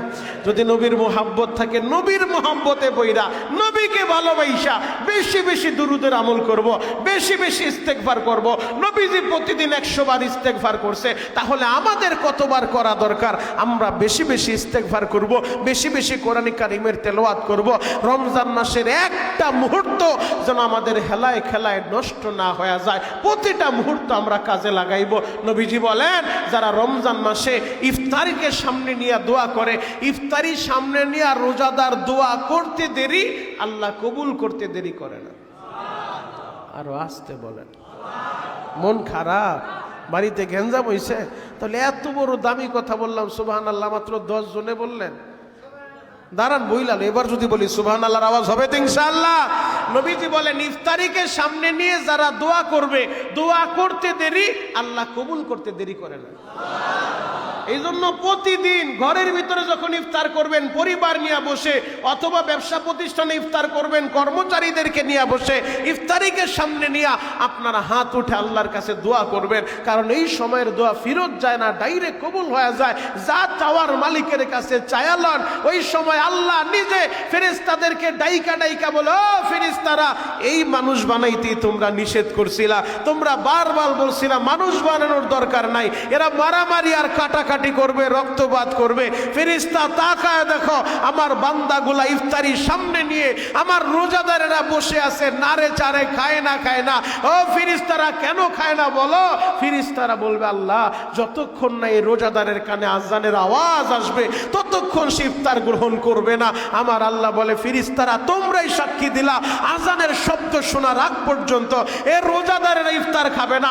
যদি নবীর মোহাব্বত থাকে, নবীর মোহাব্বতে বইরা নবীকে ভালোবাসা বেশি বেশি দুরূদের আমল করব, বেশি বেশি ইস্তেগফার করব। নবীজি প্রতিদিন 100 বার ইস্তেগফার করছে, তাহলে আমাদের কতবার করা দরকার? আমরা বেশি বেশি ইস্তেগফার করব, বেশি বেশি কোরআন কারীমের তেলাওয়াত করব। রমজান মাসের একটা মুহূর্ত যেন আমাদের হেলায় খেলায় নষ্ট না হয়ে যায়, প্রতিটা মুহূর্ত আমরা কাজে লাগাইব। নবীজি বলেন, যারা রমজান মাসে ইফতারিকে সামনে নিয়ে দোয়া করে, ইফতারি সামনে নিয়ে রোজাদার দোয়া করতে দেরি, আল্লাহ কবুল করতে দেরি করে না। আরো আসতে বলেন। মন খারাপ, বাড়িতে গেঞ্জাম হইছে, তাহলে এত বড় দামি কথা বললাম, সুবহানাল্লাহ মাত্র 10 জনে বললেন। দাঁড়ান বইলাল, এবার যদি বলি সুবহানাল্লাহর আওয়াজ হবে তো ইনশাআল্লাহ। নবীজি বলেন, ইফতারিকে সামনে নিয়ে যারা দোয়া করবে, দোয়া করতে দেরি, আল্লাহ কবুল করতে দেরি করে না। এই জন্য প্রতিদিন ঘরের ভিতরে যখন ইফতার করবেন, পরিবার নিয়ে বসে, অথবা ব্যবসা প্রতিষ্ঠানে ইফতার করবেন, কর্মচারীদেরকে নিয়ে বসে, ইফতারিকে সামনে নিয়ে আপনারা হাত উঠে আল্লাহর কাছে দোয়া করবেন। কারণ এই সময়ের দোয়া ফেরত যায় না, ডাইরেক্ট কবুল হয়ে যায়। যা চাওয়ার মালিকের কাছে চায়ালন, ওই সময় আল্লাহ নিজে ফেরেশতাদেরকে ডাইকা ডাইকা বলে, ও ফেরেশতারা, এই মানুষ বানাইতেই তোমরা নিষেধ করছিলা, তোমরা বারবার বলছিলা মানুষ বানানোর দরকার নাই, এরা মারামারি আর কাটাকাটি করবে, রক্তপাত করবে। ফেরেশতা তাকায় দেখো, আমার বান্দাগুলা ইফতারি সামনে নিয়ে আমার রোজাদারেরা বসে আছে, নারে চারে খায় না। ও ফেরেশতারা কেন খায় না বলো? ফেরেশতারা বলবে, আল্লাহ যতক্ষণ না এই রোজাদারের কানে আযানের আওয়াজ আসবে ততক্ষণ সে ইফতার গ্রহণ করবে না। আমার আল্লাহ বলে, ফেরেশতারা তোমরাই সাক্ষী দিলা, আযানের শব্দ শোনার আগ পর্যন্ত এ রোজাদারেরা ইফতার খাবে না,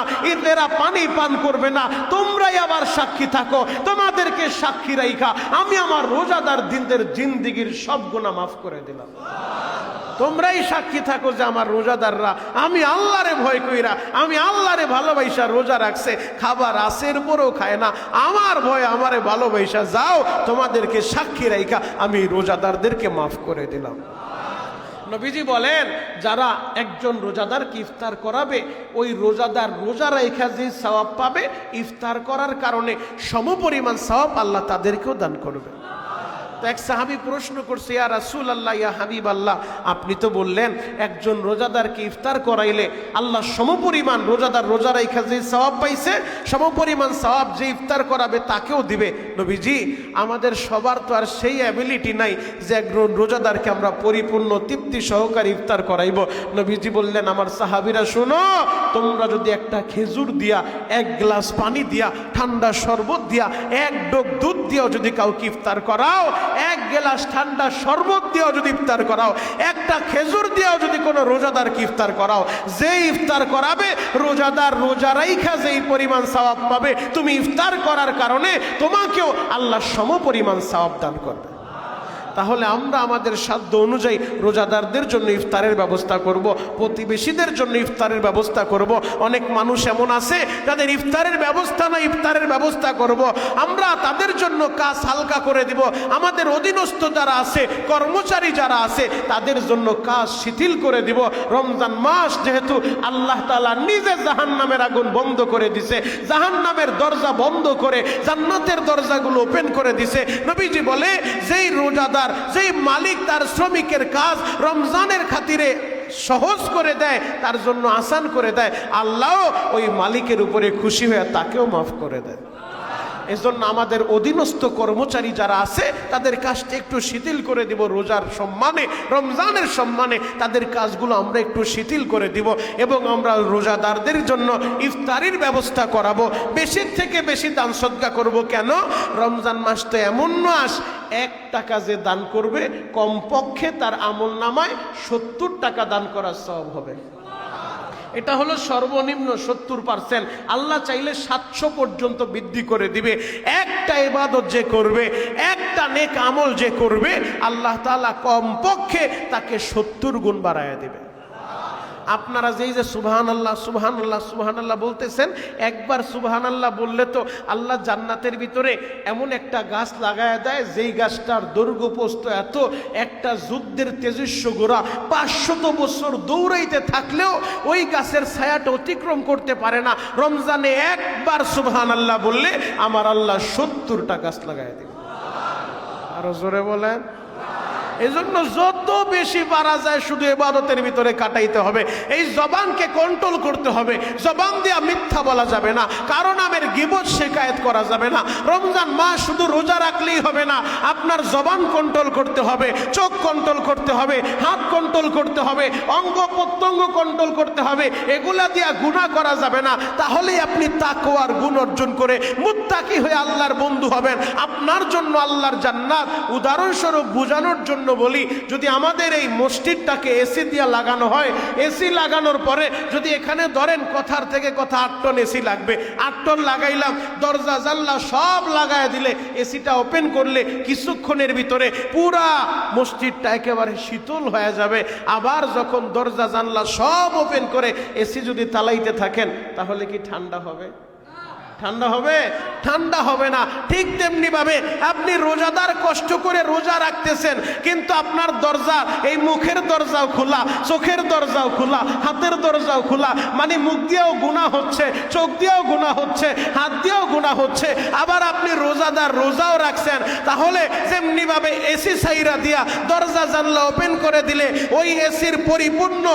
এরা পানি পান করবে না, তোমরাই আবার সাক্ষী থাকো। তোমাদেরকে সাক্ষী রাইখা আমি আমার রোজাদার দিনদের জিন্দেগির সব গুনাহ মাফ করে দিলাম। তোমরাই সাক্ষী থাকো যে আমার রোজাদাররা আমি আল্লাহরে ভয় কইরা, আমি আল্লাহরে ভালোবাসা রোজা রাখছে, খাবার আসের পরও খায় না, আমার ভয় আমারে ভালোবাসা যাও, তোমাদেরকে সাক্ষী রাইখা আমি রোজাদারদেরকে মাফ করে দিলাম। নবীজি বলেন, যারা একজন রোজাদারকে ইফতার করাবে, ওই রোজাদার রোজা রাখা যে সওয়াব পাবে, ইফতার করার কারণে সমপরিমাণ সওয়াব আল্লাহ তাদেরকেও দান করবে। তো এক সাহাবী প্রশ্ন করছে, ইয়া রাসূলুল্লাহ, ইয়া হাবিবাল্লাহ, আপনি তো বললেন একজন রোজাদারকে ইফতার করাইলে আল্লাহ সমপরিমাণ রোজাদার রোজা রাইখা যে সওয়াব পাইছে সমপরিমাণ সওয়াব যে ইফতার করাবে তাকেও দিবে। নবীজি, আমাদের সবার তো আর সেই অ্যাবিলিটি নাই যে একজন রোজাদারকে আমরা পরিপূর্ণ তৃপ্তি সহকারে ইফতার করাইব। নবীজি বললেন, আমার সাহাবীরা শোনো, তোমরা যদি একটা খেজুর দিয়া, এক গ্লাস পানি দিয়া, ঠান্ডা শরবত দিয়া, এক ডোক দুধ দিয়েও যদি কাউকে ইফতার করাও, এক গ্লাস ঠান্ডা শরবত দিয়েও যদি ইফতার করাও, একটা খেজুর দিয়েও যদি কোনো রোজাদারকে ইফতার করাও, যে ইফতার করাবে রোজাদার রোজা রাইখা যেই পরিমাণ সওয়াব পাবে, তুমি ইফতার করার কারণে তোমাকেও আল্লাহ সমপরিমাণ সওয়াব দান করবে। তাহলে আমরা আমাদের সাধ্য অনুযায়ী রোজাদারদের জন্য ইফতারের ব্যবস্থা করব, প্রতিবেশীদের জন্য ইফতারের ব্যবস্থা করব। অনেক মানুষ এমন আছে যাদের ইফতারের ব্যবস্থা না, ইফতারের ব্যবস্থা করব, আমরা তাদের জন্য কাজ হালকা করে দিব। আমাদের অধীনস্থ যারা আছে, কর্মচারী যারা আছে, তাদের জন্য কাজ শিথিল করে দিব। রমজান মাস যেহেতু আল্লাহ তাআলা নিজে জাহান্নামের আগুন বন্ধ করে দিছে, জাহান্নামের দরজা বন্ধ করে জান্নাতের দরজাগুলো ওপেন করে দিছে। নবীজি বলে, যেই রোজাদার, যেই মালিক তার শ্রমিকের কাজ রমজানের খাতিরে সহজ করে দেয়, তার জন্য আসান করে দেয়, আল্লাহ ওই মালিকের উপরে খুশি হয়ে তাকেও মাফ করে দেয়। এজন্য আমাদের অধীনস্থ কর্মচারী যারা আছে তাদের কাজটা একটু শিথিল করে দিব, রোজার সম্মানে, রমজানের সম্মানে তাদের কাজগুলো আমরা একটু শিথিল করে দিব এবং আমরা রোজাদারদের জন্য ইফতারির ব্যবস্থা করাবো। বেশির থেকে বেশি দান সদকা করব। কেন? রমজান মাস তো এমন মাস, 1 টাকা যে দান করবে কমপক্ষে তার আমল নামায় 70 টাকা দান করার সওয়াব হবে। এটা হলো সর্বনিম্ন 70%। আল্লাহ চাইলে 700 পর্যন্ত বৃদ্ধি করে দিবে। একটা ইবাদত যে করবে, একটা নেক আমল যে করবে, আল্লাহ তাআলা কমপক্ষে তাকে 70 গুণ বাড়ায়া দিবে। আপনারা যেই যে সুবহানাল্লাহ সুবহানাল্লাহ সুবহানাল্লাহ বলতেছেন, একবার সুবহানাল্লাহ বললে তো আল্লাহ জান্নাতের ভিতরে এমন একটা গাছ লাগায়া দেয়, যেই গাছটার দৈর্ঘ্য প্রস্থ এত, একটা যুদ্ধের তেজস্ব ঘোড়া 500 বছর দৌড়াইতে থাকলেও ওই গাছের ছায়াটা অতিক্রম করতে পারে না। রমজানে একবার সুবহানাল্লাহ বললে আমার আল্লাহ 70টা গাছ লাগায়া দেবে। আরো জোরে বলেন। এজন্য যত বেশি পারা যায় শুধু ইবাদতের ভিতরে কাটাইতে হবে। এই জবানকে কন্ট্রোল করতে হবে। জবান দিয়ে মিথ্যা বলা যাবে না, কারণ নামের গীবত শিকায়েত করা যাবে না। রমজান মাস শুধু রোজা রাখলেই হবে না, আপনার জবান কন্ট্রোল করতে হবে, চোখ কন্ট্রোল করতে হবে, হাত কন্ট্রোল করতে হবে, অঙ্গ প্রত্যঙ্গ কন্ট্রোল করতে হবে। এগুলা দিয়ে গুনাহ করা যাবে না। তাহলেই আপনি তাকওয়ার গুণ অর্জন করে মুত্তাকি হয়ে আল্লাহর বন্ধু হবেন। আপনার জন্য আল্লাহর জান্নাত। উদাহরণস্বরূপ বোঝানোর জন্য বলি, যদি আমাদের এই মসজিদটাকে এসি দিয়ে লাগানো হয়, এসি লাগানোর পরে যদি এখানে ধরেন কথার থেকে কথা 8 টন এসি লাগবে, 8 টন লাগাইলাম, দরজা জানলা সব লাগায় দিলে, এসিটা ওপেন করলে কিছুক্ষণের ভিতরে পুরা মসজিদটা একেবারে শীতল হয়ে যাবে। আবার যখন দরজা জানলা সব ওপেন করে এসি যদি চালাইতে থাকেন, তাহলে কি ঠান্ডা হবে? ঠান্ডা হবে? ঠান্ডা হবে না। ঠিক তেমনি ভাবে আপনি রোজাদার কষ্ট করে রোজা রাখতেছেন, কিন্তু আপনার দরজা, এই মুখের দরজাও খোলা, চোখের দরজাও খোলা, হাতের দরজাও খোলা, মানে মুখ দিয়েও গুনাহ হচ্ছে, চোখ দিয়েও গুনাহ হচ্ছে, হাত দিয়েও গুনাহ হচ্ছে। আবার আপনি রোজাদার, রোজাও রাখছেন, তাহলে যেমনি ভাবে এসি সাইরা দিয়া দরজা জানলা ওপেন করে দিলে ওই এসির পরিপূর্ণ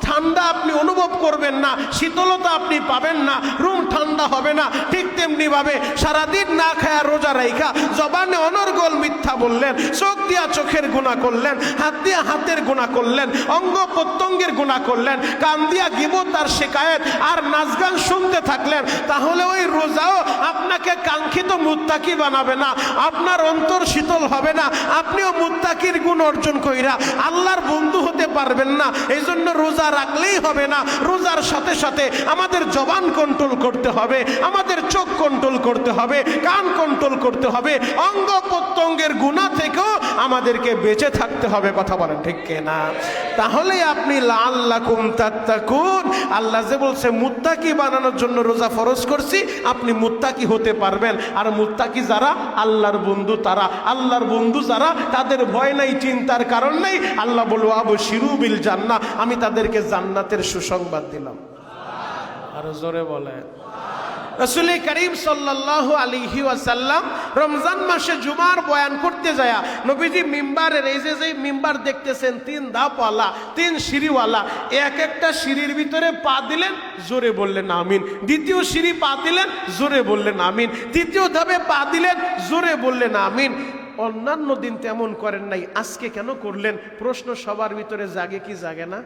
ঠান্ডা আপনি অনুভব করবেন না, শীতলতা আপনি পাবেন না, রুম ঠান্ডা হবে না। ঠিক তেমনি ভাবে সারাদিন না খায়া রোজা রাইখা জবানে অনর্গল মিথ্যা বললেন, চোখ দিয়া চোখের গুনাহ করলেন, হাত দিয়া হাতের গুনাহ করলেন, অঙ্গ প্রত্যঙ্গের গুনাহ করলেন, কান দিয়া গীবত আর শিকায়েত আর নাচ গান শুনতে থাকলেন, তাহলে ওই রোজাও আপনাকে কাঙ্ক্ষিত মুত্তাকি বানাবে না, আপনার অন্তর শীতল হবে না, আপনিও মুত্তাকির গুণ অর্জন কইরা আল্লাহর বন্ধু হতে পারবেন না। এই জন্য রোজা রাখলেই হবে না, রোজার সাথে সাথে আমাদের জবান কন্ট্রোল করতে হবে, আমাদের চোখ কন্ট্রোল করতে হবে, কান কন্ট্রোল করতে হবে, অঙ্গ প্রত্যঙ্গের গুনাহ থেকেও আমাদেরকে বেঁচে থাকতে হবে। কথা বলেন ঠিক কিনা? তাহলে আপনি লাআল্লাকুম তাত্তাকুন, আল্লাহ যে বলছে মুত্তাকি বানানোর জন্য রোজা ফরজ করছি, আপনি মুত্তাকি হতে পারবেন। আর মুত্তাকি যারা, আল্লাহর বন্ধু তারা, আল্লাহর বন্ধু যারা, তাদের ভয় নাই, চিন্তার কারণ নেই। আল্লাহ বলল আবশিরু বিল জান্নাহ, আমি তাদেরকে জান্নাতের সুসংবাদ দিলাম। আরো জোরে বলে। রাসূল করিম সাল্লাল্লাহু আলাইহি ওয়াসাল্লাম রমজান মাসে জুমার বয়ান করতে যায় নবীজি মিম্বারের এই যে মিম্বার দেখতেছেন 3 ধাপওয়ালা 3 সিঁড়িওয়ালা, এক একটা সিঁড়ির ভিতরে পা দিলেন, জোরে বললেন আমিন। দ্বিতীয় সিঁড়ি পা দিলেন, জোরে বললেন আমিন। তৃতীয় ধাপে পা দিলেন, জোরে বললেন আমিন। অন্যান্য দিন তেমন করেন নাই, আজকে কেন করলেন? প্রশ্ন সবার ভিতরে জাগে কি জাগে না?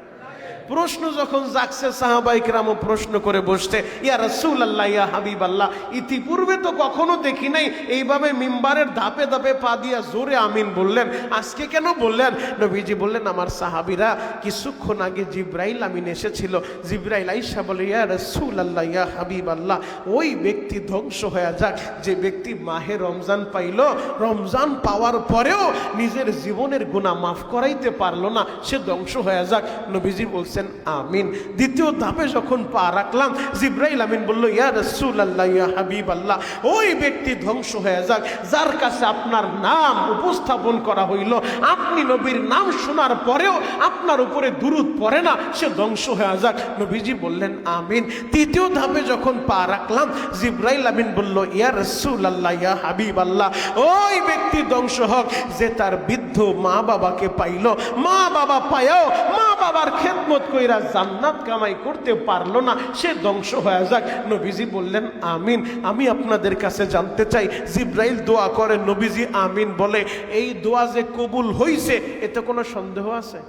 প্রশ্ন যখন জাগছে সাহাবায়ে কেরামও প্রশ্ন করে বসছে, ইয়া রাসূলুল্লাহ, ইয়া হাবিবাল্লাহ, ইতিপূর্বে তো কখনো দেখি নাই এইভাবে মিম্বারের ধাপে ধাপে পা দিয়া জোরে আমিন বললেন, আজকে কেন বললেন? নবীজি বললেন, আমার সাহাবীরা কিছুক্ষণ আগে জিবরাইল আমিন এসেছিল। জিবরাইল আইসা বলে, ইয়া রাসূলুল্লাহ, ইয়া হাবিবাল্লাহ, ওই ব্যক্তি ধ্বংস হয়ে যাক যে ব্যক্তি মাহে রমজান পাইল, রমজান পাওয়ার পরেও নিজের জীবনের গুনাহ মাফ করাইতে পারলো না, সে ধ্বংস হয়ে যাক। নবীজি বলছেন আমিন। দ্বিতীয় ধাপে যখন পা রাখলাম, জিবরাইল আমিন বলল, ইয়া রাসূলুল্লাহ, ইয়া হাবিবাল্লাহ, ওই ব্যক্তি ধ্বংস হয়ে যাক যার কাছে আপনার নাম উপস্থাপন করা হইল, আপনি নবীর নাম শোনার পরেও আপনার উপরে দুরূদ পড়ে না, সে ধ্বংস হয়ে যাক। নবীজি বললেন আমিন। তৃতীয় ধাপে যখন পা রাখলাম, জিবরাইল আমিন বলল, ইয়া রাসূলুল্লাহ, ইয়া হাবিবাল্লাহ, ওই ব্যক্তি ধ্বংস হোক যে তার বৃদ্ধ মা বাবাকে পাইল, মা বাবা পায়ও মা বাবার খেদমত কইরা জান্নাত কামাই করতে পারলো না, সে ধ্বংস হয়ে যাক। নবীজি বললেন আমিন। আমি আপনাদের কাছে জানতে চাই, জিবরাইল দোয়া করে, নবীজি আমিন বলে, এই দোয়া যে কবুল হইছে এতে কোনো সন্দেহ আছে?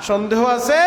সন্দেহ আছে?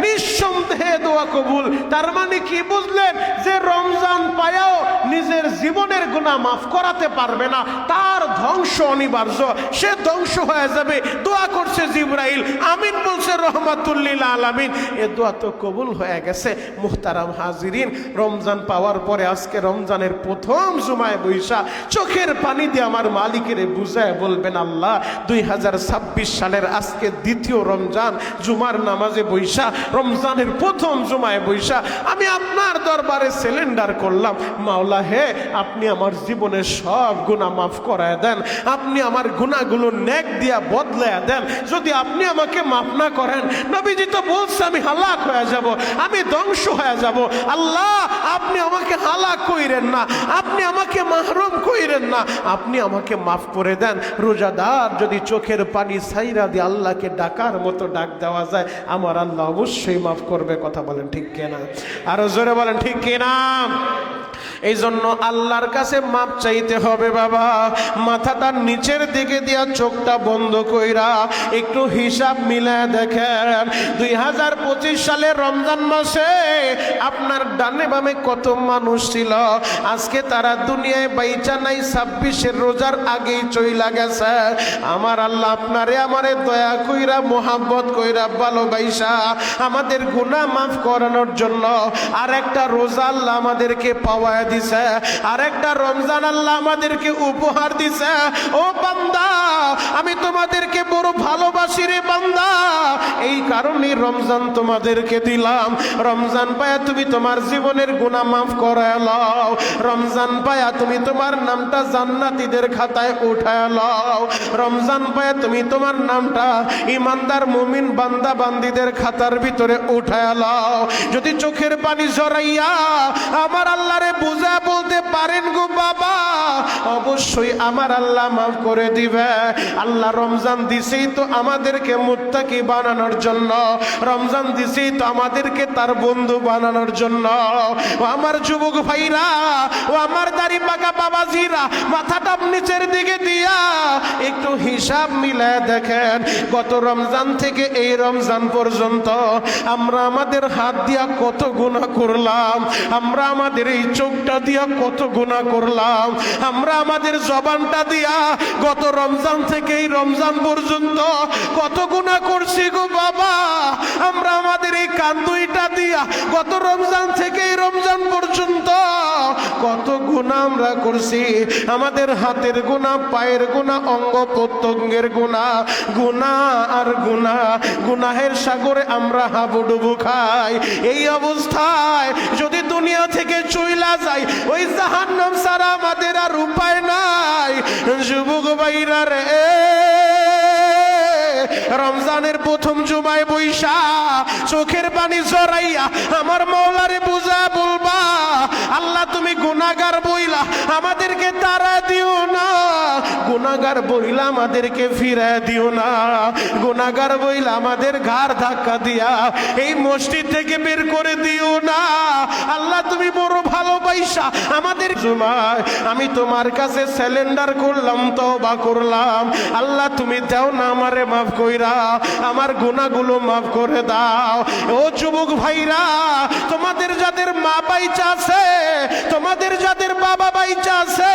নিঃসন্দেহে দোয়া কবুল। তার মানে কি বুঝলেন? যে রমজান পায়াও নিজের জীবনের গুনাহ মাফ করাতে পারবে না, তার ধ্বংস অনিবার্য, সে ধ্বংস হয়ে যাবে। দোয়া করছে জিবরাইল, আমিন বলছে রহমাতুল লিল আলামিন, এ দোয়া তো কবুল হয়ে গেছে। মুহতারাম হাজিরিন, রমজান পাওয়ার পরে আজকে রমজানের প্রথম জুমায় বৈশা চোখের পানি দিয়ে আমার মালিকের বুঝায় বলবেন, আল্লাহ 2026 সালের আজকে দ্বিতীয় রমজান, জুমার নামাজে বৈশা, রমজানের প্রথম জুমায় বৈশা আমি আপনার দরবারে সিলিন্ডার করলাম, মাওলা হে, আপনি আমার জীবনের সব গুনাহ মাফ করায় দেন, আপনি আমার গুনাহগুলো নেক দিয়া বদলায় দেন। যদি আপনি আমাকে মাফ না করেন, নবীজি তো বলছে আমি হালাক হয়ে যাব, আমি ধ্বংস হয়ে যাব। আল্লাহ, আপনি আমাকে হালাক কইরেন না, আপনি আমাকে মাহরুম কইরেন না, আপনি আমাকে মাফ করে দেন। রোজাদার যদি চোখের পানি ছাইরা দিয়ে আল্লাহকে ডাকার মতো ডাক দেওয়া যায়, আমার আল্লাহ অবশ্যই মাফ করবে। কথা বলেন ঠিক কিনা? আরো জোরে বলেন ঠিক কিনা? এই জন্য আল্লাহর কাছে মাপ চাইতে হবে বাবা। মাথাটা নিচের দিকে দিয়া চোখটা বন্ধ কইরা একটু হিসাব মিলায় দেখেন, 2025 সালের রমজান মাসে আপনার ডানে বামে কত মানুষ ছিল, আজকে তারা দুনিয়ায় বাইচা নাই, 26-এর রোজার আগেই চইলা গেছে। আমার আল্লাহ আপনারে আমারে দয়া কইরা মোহাব্বত কইরা ভালোবাসা আমাদের গুনাহ মাফ করানোর জন্য আর একটা রোজা আল্লাহ আমাদেরকে পাওয়া দিছে, আর একটা রমজান আল্লাহ আমাদেরকে উপহার দিছে। ও বান্দা, আমি তোমাদেরকে বড় ভালোবাসি রে বান্দা, এই কারণে রমজান তোমাদেরকে দিলাম। রমজান পায়া তুমি তোমার জীবনের গুনাহ মাফ করায় লও, রমজান পায়া তুমি তোমার নামটা জান্নাতীদের খাতায় উঠায় লও, রমজান পায়া তুমি তোমার নামটা ইমানদার মুমিন বান্দা বান্দীদের খাতার ভিতরে উঠায় লও। যদি চোখের পানি ঝরাইয়া আমার আল্লাহরে বুঝা বলতে পারেন গো বাবা, অবশ্যই আমার আল্লাহ মাফ করে দিবে। আল্লাহ রমজান দিছেই তো আমাদেরকে মুত্তাকি বানানোর জন্য, রমজান দিছেই তো আমাদেরকে তার বন্ধু বানানোর জন্য। ও আমার যুবক ভাইরা, ও আমার দাড়ি পাকা বাবাজিরা, মাথাটা নিচের দিকে দিয়া একটু হিসাব মিলায় দেখেন, গত রমজান থেকে এই রমজান পর্যন্ত আমরা আমাদের হাত দিয়া কত গুনাহ করলাম, আমরা আমাদের এই চোখটা দিয়া কত গুনাহ করলাম, আমরা আমাদের জবানটা দিয়া গত রমজান থেকে এই রমজান পর্যন্ত কত গুনাহ করছি গো বাবা। আমরা আমাদের এই কান দুইটা দিয়া গত রমজান থেকে এই রমজান পর্যন্ত কত গুনাহ আমরা করছি। আমাদের হাতের গুনাহ, পায়ের গুনাহ, অঙ্গ প্রত্যঙ্গের গুনাহ, গুনাহ আর গুনাহ, গুনাহের সাগরে আমরা হাবুডুবু খাই। এই অবস্থায় যদি দুনিয়া থেকে চইলা যায়, ওই জাহান্নাম ছাড়া আমাদের আর উপায় নাই। যুবক ভাইরা রে, রমজানের প্রথম জুমায় বৈশা চোখের পানি জড়াইয়া আমার মাওলারে বুঝা বলবা, আল্লাহ তুমি গুনাহগার বইলা আমাদেরকে তাড়া দিও না, গুনাহগার বইলা আমাদেরকে ফিরে দিও না, গুনাহগার বইলা আমাদের ঘাড় ধাক্কা দিয়া এই মসজিদ থেকে বের করে দিও না। আল্লাহ তুমি বড় ভালোবাসা আমাদের জুমায় আমি তোমার কাছে স্যালেন্ডার করলাম, তওবা করলাম। আল্লাহ তুমি দাও না আমারে মাফ কইরা, আমার গুনাহগুলো মাফ করে দাও। ও যুবক ভাইরা, তোমাদের যাদের মা বাইচা আছে, তোমাদের যাদের বাবা বাইচা আছে,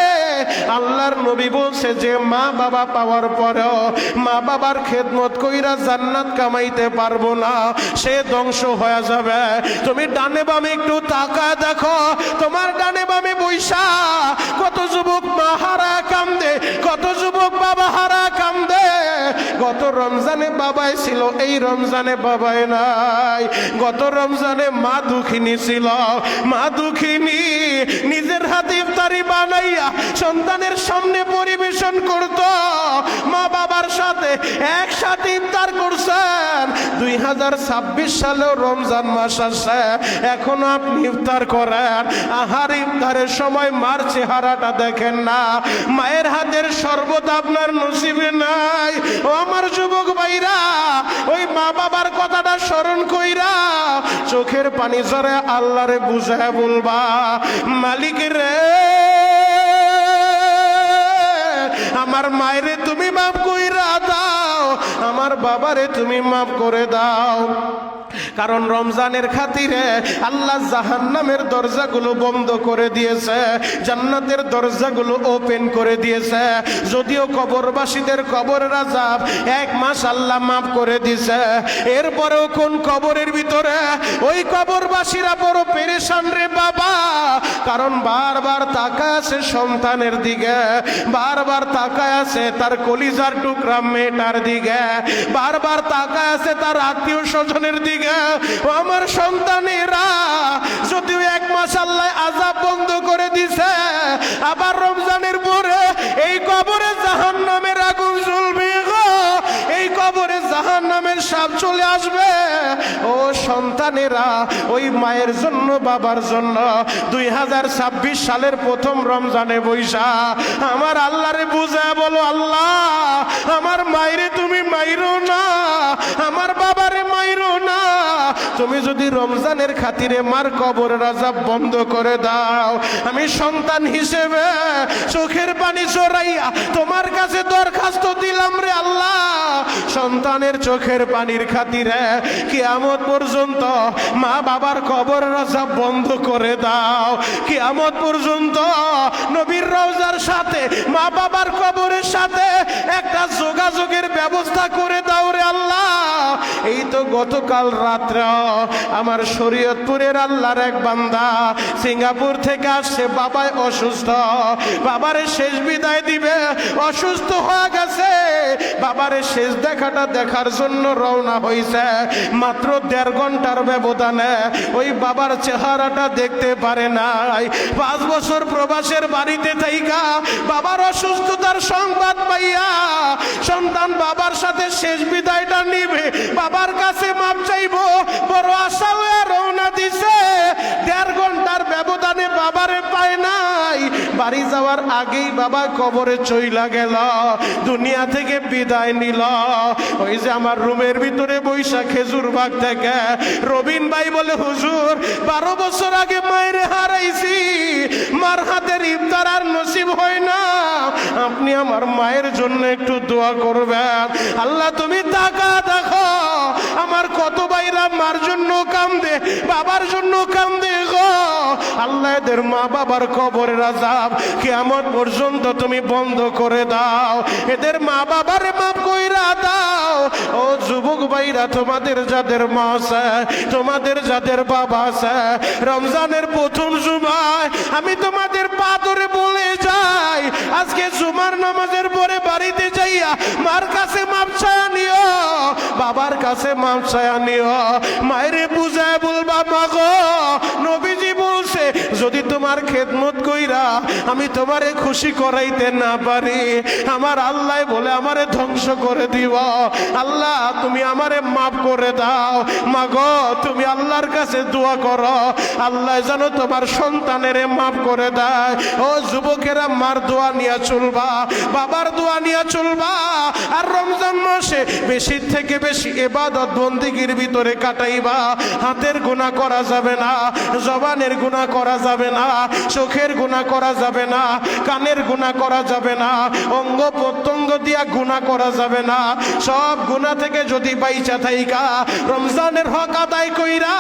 আল্লাহর নবী বলছে যে মা বাবা পাওয়ার পরেও মা বাবার খেদমত কইরা জান্নাত কামাইতে পারবো না, সে ধ্বংস হয়ে যাবে। তুমি ডানে বামে একটু তাকায় দেখো, তোমার ডানে বামে বৈশা কত যুবক মা হারা কান্দে, কত যুবক বাবা হারা কান্দে। গত রমজানে বাবাই ছিল, এই রমজানে বাবাই নাই। গত রমজানে মা দুঃখিনী ছিল, মা দুঃখিনী নিজের হাতে ইফতারি বানাইয়া সন্তানের সামনে পরিবেশন করত, মা বাবার সাথে একসাথে ইফতার করছেন। 2026 সালেও রমজান মাস আসছে, এখনো আপনি ইফতার করেন, আহার ইফতারের সময় মার চেহারাটা দেখেন না, মায়ের হাতের শরবত আপনার নসিবে নাই। ও আমার যুবক ভাইরা, ওই মা বাবার কথাটা স্মরণ কইরা চোখের পানি ঝরে আল্লাহরে বুঝায় বলবা, মালিক রে আমার মায়েরে তুমি মাফ কইরা দাও, আমার বাবারে তুমি মাফ করে দাও। কারণ রমজানের খাতিরে আল্লাহ জাহান্নামের দরজাগুলো বন্ধ করে দিয়েছে, জান্নাতের দরজাগুলো ওপেন করে দিয়েছে। যদিও কবরবাসীদের কবরের আযাব 1 মাস আল্লাহ মাফ করে দিয়েছে, এরপরেও কোন কবরের ভিতরে ওই কবরবাসীরা বড় পেরেশান রে বাবা। কারণ বারবার তাকায় আছে সন্তানের দিকে, বারবার তাকায় আছে তার কলিজার টুকরা মেয়েটার দিকে, বারবার তাকায় আছে তার আত্মীয় স্বজনের দিকে। ও আমার সন্তানেরা, যদিও 1 মাস আল্লাহ আযাব বন্ধ করে দিছে, আবার রমজানের পরে এই কবরে জাহান্নামের আগুন জ্বলবে গো, এই কবরে জাহান্নামের সাপ চলে আসবে। ও সন্তানেরা, ওই মায়ের জন্য বাবার জন্য 2026 সালের প্রথম রমজানে বৈশা আমার আল্লাহরে বুঝায় বলো, আল্লাহ আমার মায়েরে তুমি মাইরো না, আমার বাবারে মাইরো না। তুমি যদি রমজানের খাতিরে মার কবরের আযাব বন্ধ করে দাও, আমি সন্তান হিসেবে চোখের পানি জড়াইয়া তোমার কাছে দরখাস্ত দিলাম রে আল্লাহ, সন্তানের চোখের পানির খাতিরে কিয়ামত পর্যন্ত মা বাবার কবরের আযাব বন্ধ করে দাও। কিয়ামত পর্যন্ত নবীর রওজার সাথে মা বাবার কবরের সাথে একটা যোগাযোগের ব্যবস্থা করে দাও রে আল্লাহ। এই তো গতকাল রাত্রে আমার শরীয়তপুরের আল্লাহর এক বান্দা সিঙ্গাপুর থেকে আসছে, বাবাই অসুস্থ, বাবারে শেষ বিদায় দিবে, অসুস্থ হয়ে গেছে। বাবারে শেষ দেখাটা দেখার জন্য রওনা হইছে, মাত্র 1.5 ঘন্টার ব্যবধানে ওই বাবার চেহারাটা দেখতে পারে নাই। 5 বছর প্রবাসের বাড়িতে থাইকা বাবার অসুস্থতার সংবাদ পাইয়া সন্তান বাবার সাথে শেষ বিদায়টা নিবে, বাবার কাছে মাপ চাইবো বড় আশা হয়ে রওনা দিছে। 1.5 ঘন্টার ব্যবধানে বাবারে পায় নাই, বাড়ি যাওয়ার আগেই বাবা কবরে চইলা গেল, দুনিয়া থেকে বিদায় নিল। ওই যে আমার রুমের ভিতরে বৈশা খেজুর বাগ থেকে রবিন ভাই বলে, হুজুর 12 বছর আগে মায়ের হারাইছি, মার হাতের ইফতার আর নসিব হয় না, আপনি আমার মায়ের জন্য একটু দোয়া করবেন। আল্লাহ তুমি তাকা দেখো আমার কত ভাইরা মার জন্য কান্দে, বাবার জন্য কান্দে গো। আল্লাহ এদের মা বাবার কবরের আযাব কিয়ামত পর্যন্ত তুমি বন্ধ করে দাও, এদের মা বাবারে মাফ কইরা দাও। ও যুবক ভাইরা, তোমাদের যাদের মা আছে, তোমাদের যাদের বাবা আছে, রমজানের প্রথম জুমায় আমি তোমাদের পা ধরে বলে যাই, আজকে জুমার নামাজের পরে বাড়িতে যাইয়া মার কাছে মাপ চায়া নিও, বাবার কাছে মাপ চায়া নিও। মায়েরে বুঝায় বলবা, মা গো নবীজি বলছে যদি তোমার খেদমত কইরা আমি তোমারে খুশি করাইতে না পারি, আমার আল্লাহ বলে আমারে ধ্বংস করে দিব। আল্লাহ তুমি আমারে মাফ করে দাও। মাগো তুমি আল্লাহর কাছে দোয়া করো, আল্লাহ যেন তোমার সন্তানের মাফ করে দেয়। ও যুবকেরা, মার দোয়া নিয়ে চলবা, বাবার দোয়া নিয়ে চলবা। আর রমজান মাসে বেশি থেকে বেশি ইবাদত বন্দেগীর ভিতরে কাটাইবা। হাতের গুনাহ করা যাবে না, জবানের গুনাহ করা যাবে না, চোখের গুনাহ করা যাবে না, কানের গুনাহ করা যাবে না, অঙ্গ প্রত্যঙ্গ দিয়া গুনাহ করা যাবে না। সব গুনাহ থেকে যদি বাইচা থাইকা রমজানের হক আদায় কইরা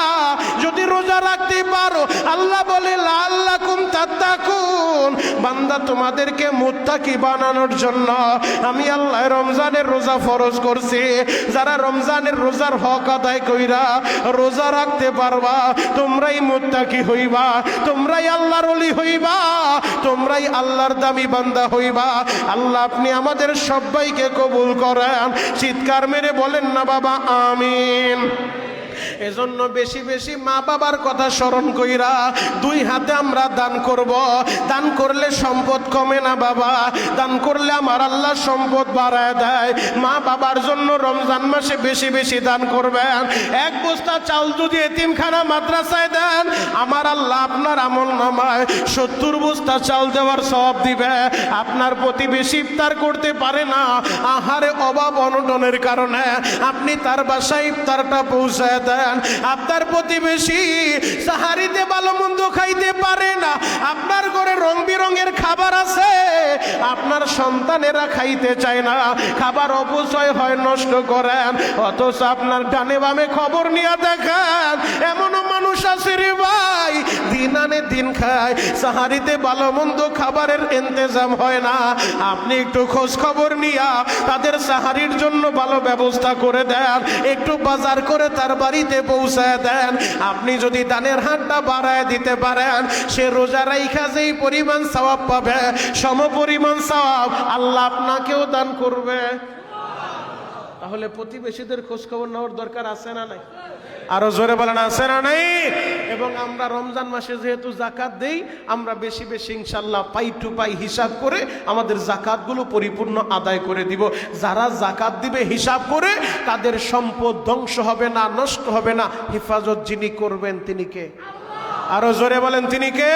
যদি রোজা রাখতে পারো, আল্লাহ বলে লাআল্লাকুম তাত্তাকুন, বান্দা তোমাদেরকে মুত্তাকি বানানোর জন্য আমি আল্লাহ রমজানের রোজা ফরজ করছি। যারা রমজানের রোজার হক আদায় কইরা রোজা রাখতে পারবা, তোমরাই মুত্তাকি হইবা, তোমরাই আল্লাহর ওলি হইবা, তোমরাই আল্লাহর দামি বান্দা হইবা। আল্লাহ আপনি আমাদের সবাইকে কবুল করেন। চিৎকার মেরে বলেন না বাবা আমিন। এজন্য বেশি বেশি মা বাবার কথা স্মরণ কইরা দুই হাতে আমরা দান করব। দান করলে সম্পদ কমে না বাবা, দান করলে আমার আল্লাহ সম্পদ বাড়ায় দেয়। মা বাবার জন্য রমজান মাসে বেশি বেশি দান করবেন। এক বস্তা চাল যদি এতিমখানা মাদ্রাসায় দেন, আমার আল্লাহ আপনার আমল নামায় 70 বস্তা চাল দেওয়ার সওয়াব দিবে। আপনার প্রতিবেশী ইফতার করতে পারে না, আহারে অভাব অনটনের কারণে আপনি তার বাসায় ইফতারটা পৌঁছায় দেন। আপনার প্রতিবেশী সাহারিতে ভালো মন্দ খাইতে পারে না, আপনার ঘরে রং বেরঙের খাবার আছে, আপনার সন্তানেরা খাইতে চায় না, খাবার অপচয় হয়, নষ্ট করেন, অথচ আপনার ডানে বামে খবর নিয়ে দেখেন এমনও মানুষ আছে রে ভাই, দিন আনে দিন খায়, সাহারিতে ভালো মন্দ খাবারের ইন্তজাম হয় না। আপনি একটু খোঁজ খবর নিয়া তাদের সাহারির জন্য ভালো ব্যবস্থা করে দেন, একটু বাজার করে তার বাড়িতে পৌঁছায় দেন। আপনি যদি দানের হাতটা বাড়ায় দিতে পারেন, সে রোজা রাইখা যেই পরিমাণ সওয়াব পাবে, সম পরিমাণ সওয়াব আল্লাহ আপনাকেও দান করবে। তাহলে প্রতিবেশীদের খোঁজ খবর নেওয়ার দরকার আছে না নাই? আরো জোরে বলেন আছে না নাই? এবং আমরা রমজান মাসে যেহেতু জাকাত দেই, আমরা বেশি বেশি ইনশাল্লাহ পাই টু পাই হিসাব করে আমাদের জাকাতগুলো পরিপূর্ণ আদায় করে দিব। যারা জাকাত দিবে হিসাব করে, তাদের সম্পদ ধ্বংস হবে না, নষ্ট হবে না। হেফাজত যিনি করবেন তিনি কে? আরো জোরে বলেন তিনি কে?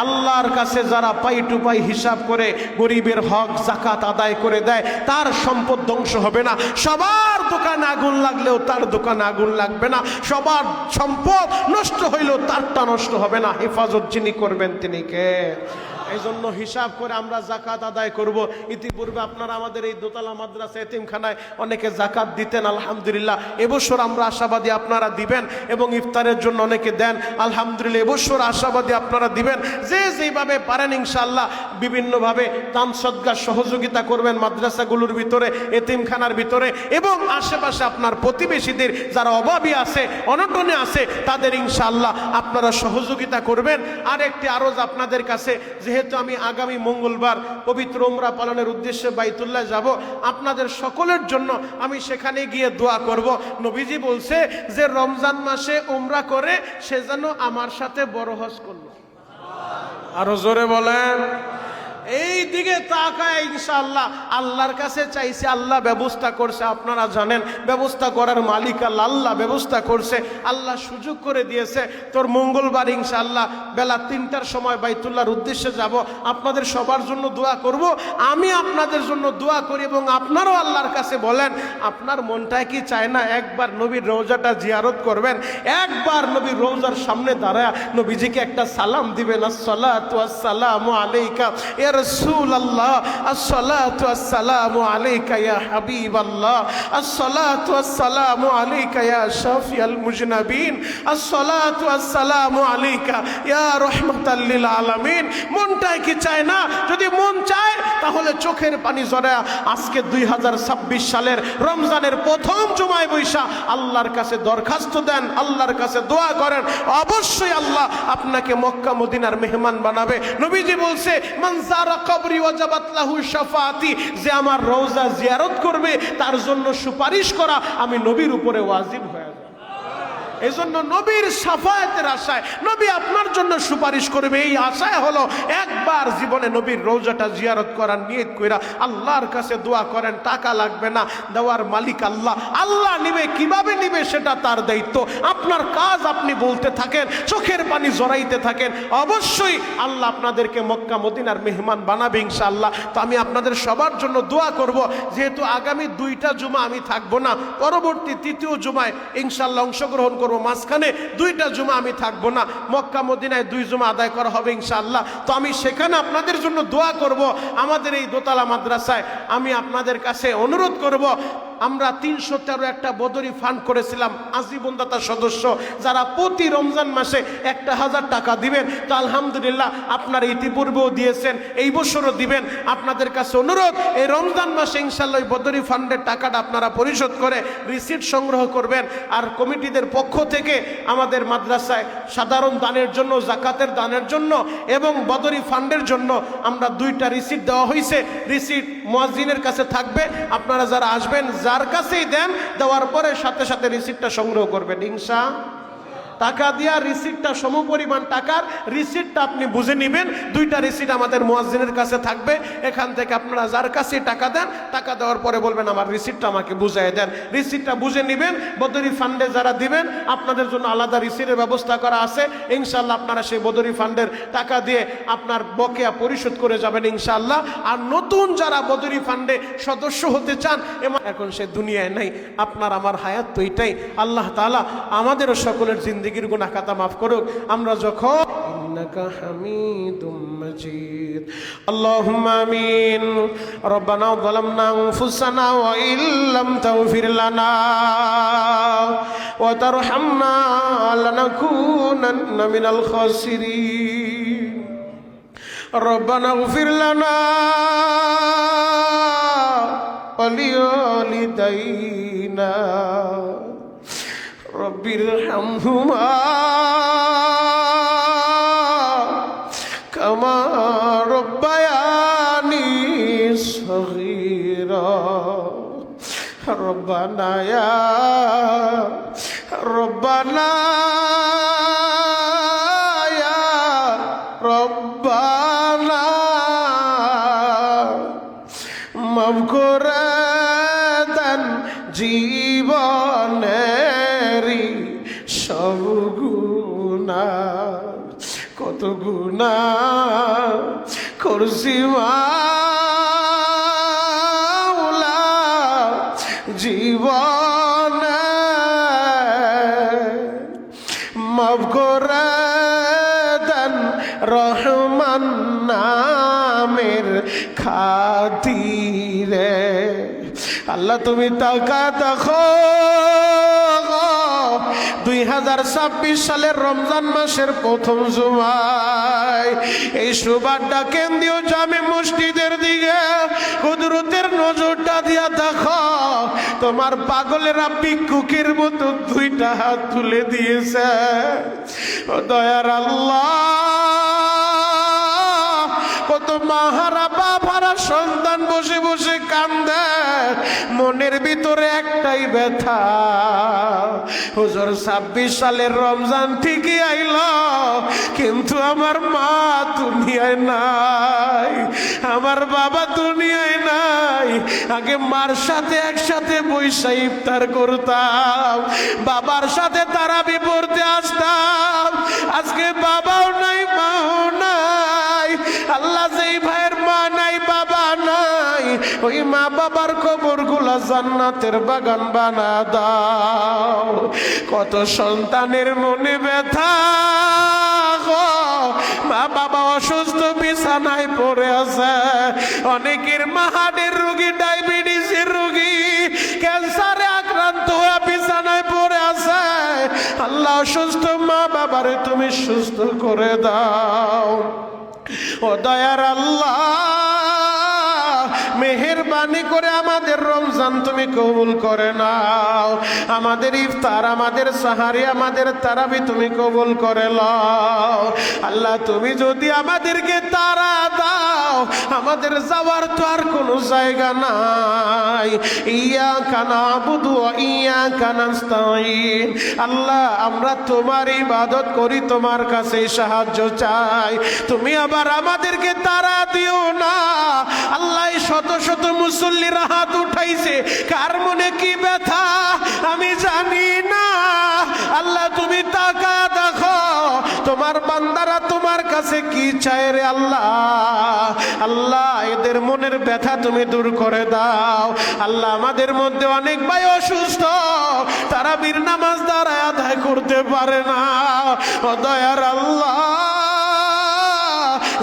আল্লাহর কাছে যারা পাই টু পাই হিসাব করে গরিবের হক জাকাত আদায় করে দেয়, তার সম্পদ ধ্বংস হবে না। সবার দোকানে আগুন লাগলেও তার দোকানে আগুন লাগবে না, সবার সম্পদ নষ্ট হইলেও তারটা নষ্ট হবে না। হেফাজত যিনি করবেন তিনি কে? এই জন্য হিসাব করে আমরা জাকাত আদায় করব। ইতিপূর্বে আপনারা আমাদের এই দোতলা মাদ্রাসা এতিমখানায় অনেকে জাকাত দিতেন, আলহামদুলিল্লাহ। এবছর আমরা আশাবাদী আপনারা দিবেন, এবং ইফতারের জন্য অনেকে দেন, আলহামদুলিল্লাহ। এবছর আশাবাদী আপনারা দিবেন, যে যেভাবে পারেন ইনশাআল্লাহ বিভিন্নভাবে দান সদকা সহযোগিতা করবেন মাদ্রাসাগুলোর ভিতরে, এতিমখানার ভিতরে, এবং আশেপাশে আপনার প্রতিবেশীদের যারা অভাবী আছে, অনটনে আছে, তাদের ইনশাআল্লাহ আপনারা সহযোগিতা করবেন। আর একটি আরজ আপনাদের কাছে, যেহেতু আমি আগামী মঙ্গলবার পবিত্র উমরা পালনের উদ্দেশ্যে বাইতুল্লাহ যাব, আপনাদের সকলের জন্য আমি সেখানে গিয়ে দোয়া করব। নবীজি বলছে যে রমজান মাসে উমরা করে সে যেন আমার সাথে বড় হজ করলো। আরো জোরে বলেন। এই দিকে তাকায় ইনশাআল্লাহ আল্লাহর কাছে চাইছে, আল্লাহ ব্যবস্থা করছে। আপনারা জানেন ব্যবস্থা করার মালিক আল্লাহ, আল্লাহ ব্যবস্থা করছে, আল্লাহ সুযোগ করে দিয়েছে। তোর মঙ্গলবার ইনশাআল্লাহ বেলা 3টার সময় বাইতুল্লাহর উদ্দেশ্যে যাব। আপনাদের সবার জন্য দোয়া করব, আমি আপনাদের জন্য দোয়া করি, এবং আপনারাও আল্লাহর কাছে বলেন আপনার মনটায় কি চায় না একবার নবীর রওজাটা জিয়ারত করবেন, একবার নবীর রওজার সামনে দাঁড়ায় নবীজিকে একটা সালাম দিবেন, আসসালাতু ওয়াসসালামু আলাইকা ইয়া রাসূলুল্লাহ, আসসালাতু ওয়াসসালামু আলাইকা ইয়া হাবিবাল্লাহ, আসসালাতু ওয়াসসালামু আলাইকা ইয়া শাফিয়াল মুজনাবিন, আসসালাতু ওয়াসসালামু আলাইকা ইয়া রাহমাতাল লিল আলামিন। মনটায় কি চায় না? যদি মন চায় তাহলে চোখের পানি ঝরায়া আজকে 2026 সালের রমজানের প্রথম জুমায় বৈশা আল্লাহর কাছে দরখাস্ত দেন, আল্লাহর কাছে দোয়া করেন, অবশ্যই আল্লাহ আপনাকে মক্কা মদিনার মেহমান বানাবে। নবীজি বলছে মান যারা কবরি ওয়াজাবাত লাহু শাফাআতি, যে আমার রওজা জিয়ারত করবে তার জন্য সুপারিশ করা আমি নবীর উপরে ওয়াজিব হয়ে যায়। এজন্য নবীর শাফায়াতের আশায় নবী আপনার জন্য সুপারিশ করবে, এই আশায় হলো একবার জীবনে নবীর রওজাটা জিয়ারত করার নিয়ত কইরা আল্লাহর কাছে দোয়া করেন। টাকা লাগবে না, দেওয়ার মালিক আল্লাহ, আল্লাহ নিবে, কিভাবে নিবে সেটা তার দায়িত্ব। আপনার কাজ আপনি বলতে থাকেন, চোখের পানি জড়াইতে থাকেন, অবশ্যই আল্লাহ আপনাদেরকে মক্কা মদিনার মেহমান বানাবে ইনশাআল্লাহ। তো আমি আপনাদের সবার জন্য দোয়া করব, যেহেতু আগামী 2টা জুমা আমি থাকবো না, পরবর্তী 3য় জুমায় ইনশাআল্লাহ অংশগ্রহণ করব, মাঝখানে 2টা জুমা আমি থাকবো না, মক্কা মদিনায় 2 জুমা আদায় করা হবে ইনশাআল্লাহ। তো আমি সেখানে আপনাদের জন্য দোয়া করব। আমাদের এই দোতলা মাদ্রাসায় আমি আপনাদের কাছে অনুরোধ করব, আমরা 313 একটা বদরি ফান্ড করেছিলাম আজীবন দাতা সদস্য, যারা প্রতি রমজান মাসে 1000 টাকা দিবেন। তো আলহামদুলিল্লাহ আপনারা ইতিপূর্বেও দিয়েছেন, এই বছরও দিবেন। আপনাদের কাছে অনুরোধ, এই রমজান মাসে ইনশাআল্লাহ ওই বদরি ফান্ডের টাকাটা আপনারা পরিশোধ করে রিসিট সংগ্রহ করবেন। আর কমিটিদের পক্ষ থেকে আমাদের মাদ্রাসায় সাধারণ দানের জন্য, জাকাতের দানের জন্য এবং বদরি ফান্ডের জন্য আমরা 2টা রিসিট দেওয়া হয়েছে। রিসিট মুয়াজ্জিনের কাছে থাকবে, আপনারা যারা আসবেন যার কাছেই দেন, দেওয়ার পরে সাথে সাথে রিসিটটা সংগ্রহ করবেন ইনশাআল্লাহ। টাকা দিয়া রিসিটটা সমপরিমাণ টাকার রিসিটটা আপনি বুঝে নেবেন। 2টা রিসিট আমাদের মুয়াজ্জিনের কাছে থাকবে। এখান থেকে আপনারা যার কাছে টাকা দেন, টাকা দেওয়ার পরে বলবেন আমার রিসিটটা আমাকে বুঝিয়ে দেন। রিসিটটা বুঝে নেবেন। বদরি ফান্ডে যারা দিবেন আপনাদের জন্য আলাদা রিসিটের ব্যবস্থা করা আছে ইনশাআল্লাহ। আপনারা সেই বদরি ফান্ডের টাকা দিয়ে আপনার বকেয়া পরিশোধ করে যাবেন ইনশাআল্লাহ। আর নতুন যারা বদরি ফান্ডে সদস্য হতে চান, এখন সে দুনিয়ায় নাই, আপনার আমার হায়াত তো এটাই। আল্লাহ তাআলা আমাদেরও সকলের জিন্দেগির গুনাহ খাতা মাফ করুক। আমরা যখন ইন্নাকা হামিদুম মাজিদ, আল্লাহুম্মা আমিন। রব্বানা যালামনা আনফুসানা ওয়া ইল্লাম তাগফির লানা ওয়া তারহামনা লানাকুনান্না মিনাল খাসিরিন। রব্বানা ইগফির লানা ওয়া লিওয়ালিদাইনা রব্বিরহামহুমা কামা রব্বায়ানি সগীরা। রব্বানা ইয়া রব্বানা ইয়া রব্বানা মাফ করে দেন জীবনেরি সব গুনাহ, কত গুনাহ করছি মাওলা জীবনে, মাফ করে দেন রহমান নামের খাতিরে। আল্লাহ তুমি তাকা দেখো, 2026 সালের রমজান মাসের প্রথম জুমায় এই সুবারটা কেন্দ্রীয় জামে মসজিদের দিকে কুদরতের নজরটা দিয়া দেখো। তোমার পাগলেরা ভিক্ষুকের মতো 2টা হাত তুলে দিয়েছে। ও দয়ার আল্লাহ, কত মাহারা বাবারা সন্তান বসে বসে কান্দে, মনের ভিতরে একটাই ব্যথা, হুজুর 26 সালের রমজান ঠিকই আইল, কিন্তু আমার মা দুনিয়ায় নাই, আমার বাবা দুনিয়ায় নাই। আগে মার সাথে একসাথে বৈশা ইফতার করতাম, বাবার সাথে তারাবি পড়তে আসতাম, আজকে বাবাও নাই মাও নাই। আল্লাহ যেই ভাইয়ের মা নাই বাবা নাই, ওই মা বাবার কবর গুলা জান্নাতের বাগান বানা দাও। কত সন্তানের মনে ব্যথা গো, মা বাবা অসুস্থ বিছানায় পড়ে আছে, অনেকের মা হার্টের রোগী, ডায়াবেটিসের রোগী, ক্যান্সারে আক্রান্ত হয়ে বিছানায় পড়ে আছে। আল্লাহ সুস্থ মা বাবারে তুমি সুস্থ করে দাও। ও দয়ার আল্লাহ, মেহেরবানি করে আমাদের রমজান তুমি কবুল করে নাও। আমাদের ইফতার, আমাদের সাহারি, আমাদের তারাবি তুমি কবুল করে নাও। আল্লাহ তুমি যদি আমাদেরকে তারা দাও, দাও, আমাদের যাওয়ার তো আর কোনো জায়গা নাই। ইয়াকা নাবুদু ওয়া ইয়াকা নাস্তাঈন। আল্লাহ আমরা তোমার ইবাদত করি, তোমার কাছে সাহায্য চাই, তুমি আবার আমাদেরকে তাড়া দিও না। আল্লাহ শত শত মুসল্লিরা হাত উঠাইছে, কার মনে কি ব্যথা আমি জানি না। আল্লাহ তুমি তাকা দেখো, তোমার বান্দারা তোমার কাছে কি চায় রে আল্লাহ। আল্লাহ এদের মনের ব্যথা তুমি দূর করে দাও। আল্লাহ আমাদের মধ্যে অনেক ভাই অসুস্থ, তারা বীর নামাজ দ্বারা আদায় করতে পারে না। ও দয়ার আল্লাহ,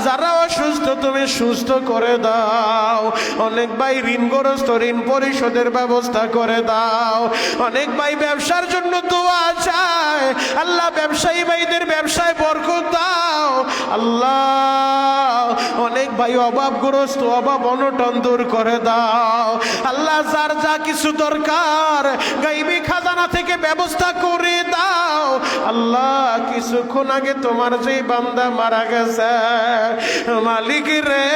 যারা অসুস্থ তুমি সুস্থ করে দাও। অনেক ভাই ঋণগ্রস্ত, ঋণ পরিশোধের ব্যবস্থা করে দাও। অনেক ভাই ব্যবসার জন্য দোয়া চায়, আল্লাহ ব্যবসায়ী ভাইদের ব্যবসায় বরকত দাও। আল্লাহ অনেক ভাই অভাবগ্রস্ত, অভাব অনটন দূর করে দাও। আল্লাহ যার যা কিছু দরকার গাইবী খাজানা থেকে ব্যবস্থা করে দাও। আল্লাহ কিছুক্ষণ আগে তোমার যেই বান্দা মারা গেছে, মালিক রে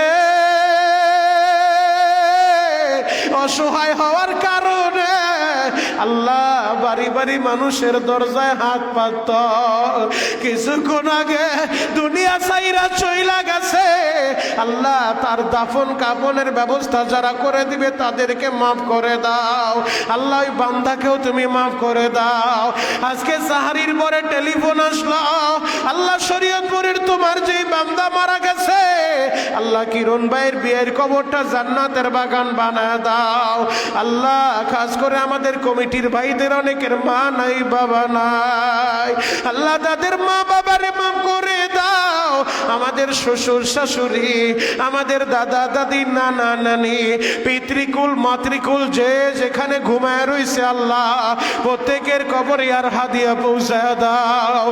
অসহায় হওয়ার কারণে আল্লাহ বাড়ি বাড়ি মানুষের দরজায় হাত পাত, কিছুক্ষণ আগে দুনিয়া ছাইরা চইলা গেছে। আল্লাহ তার দাফন কাফনের ব্যবস্থা যারা করে দিবে তাদেরকে মাফ করে দাও। আল্লাহ ওই বান্দাকেও তুমি মাফ করে দাও। আজকে সাহারির পরে টেলিফোন আসলো, আল্লাহ শরীয়তপুরের তোমার যেই বান্দা মারা গেছে, আল্লাহ কিরণ ভাইয়ের বিয়ের কবরটা জান্নাতের বাগান বানায় দাও। আল্লাহ খাস করে আমাদের কমিটির ভাইদের অনেকের মা নাই, বাবা নাই, আল্লাহ তাদের মা বাবারে মাফ করে দাও। আমাদের শ্বশুর শাশুড়ি, আমাদের দাদা দাদি, নানা নানি, পিতৃকুল মাতৃকুল যে যেখানে ঘুমায় রইছে, আল্লাহ প্রত্যেকের কবরে আর হাদিয়া পৌঁছায় দাও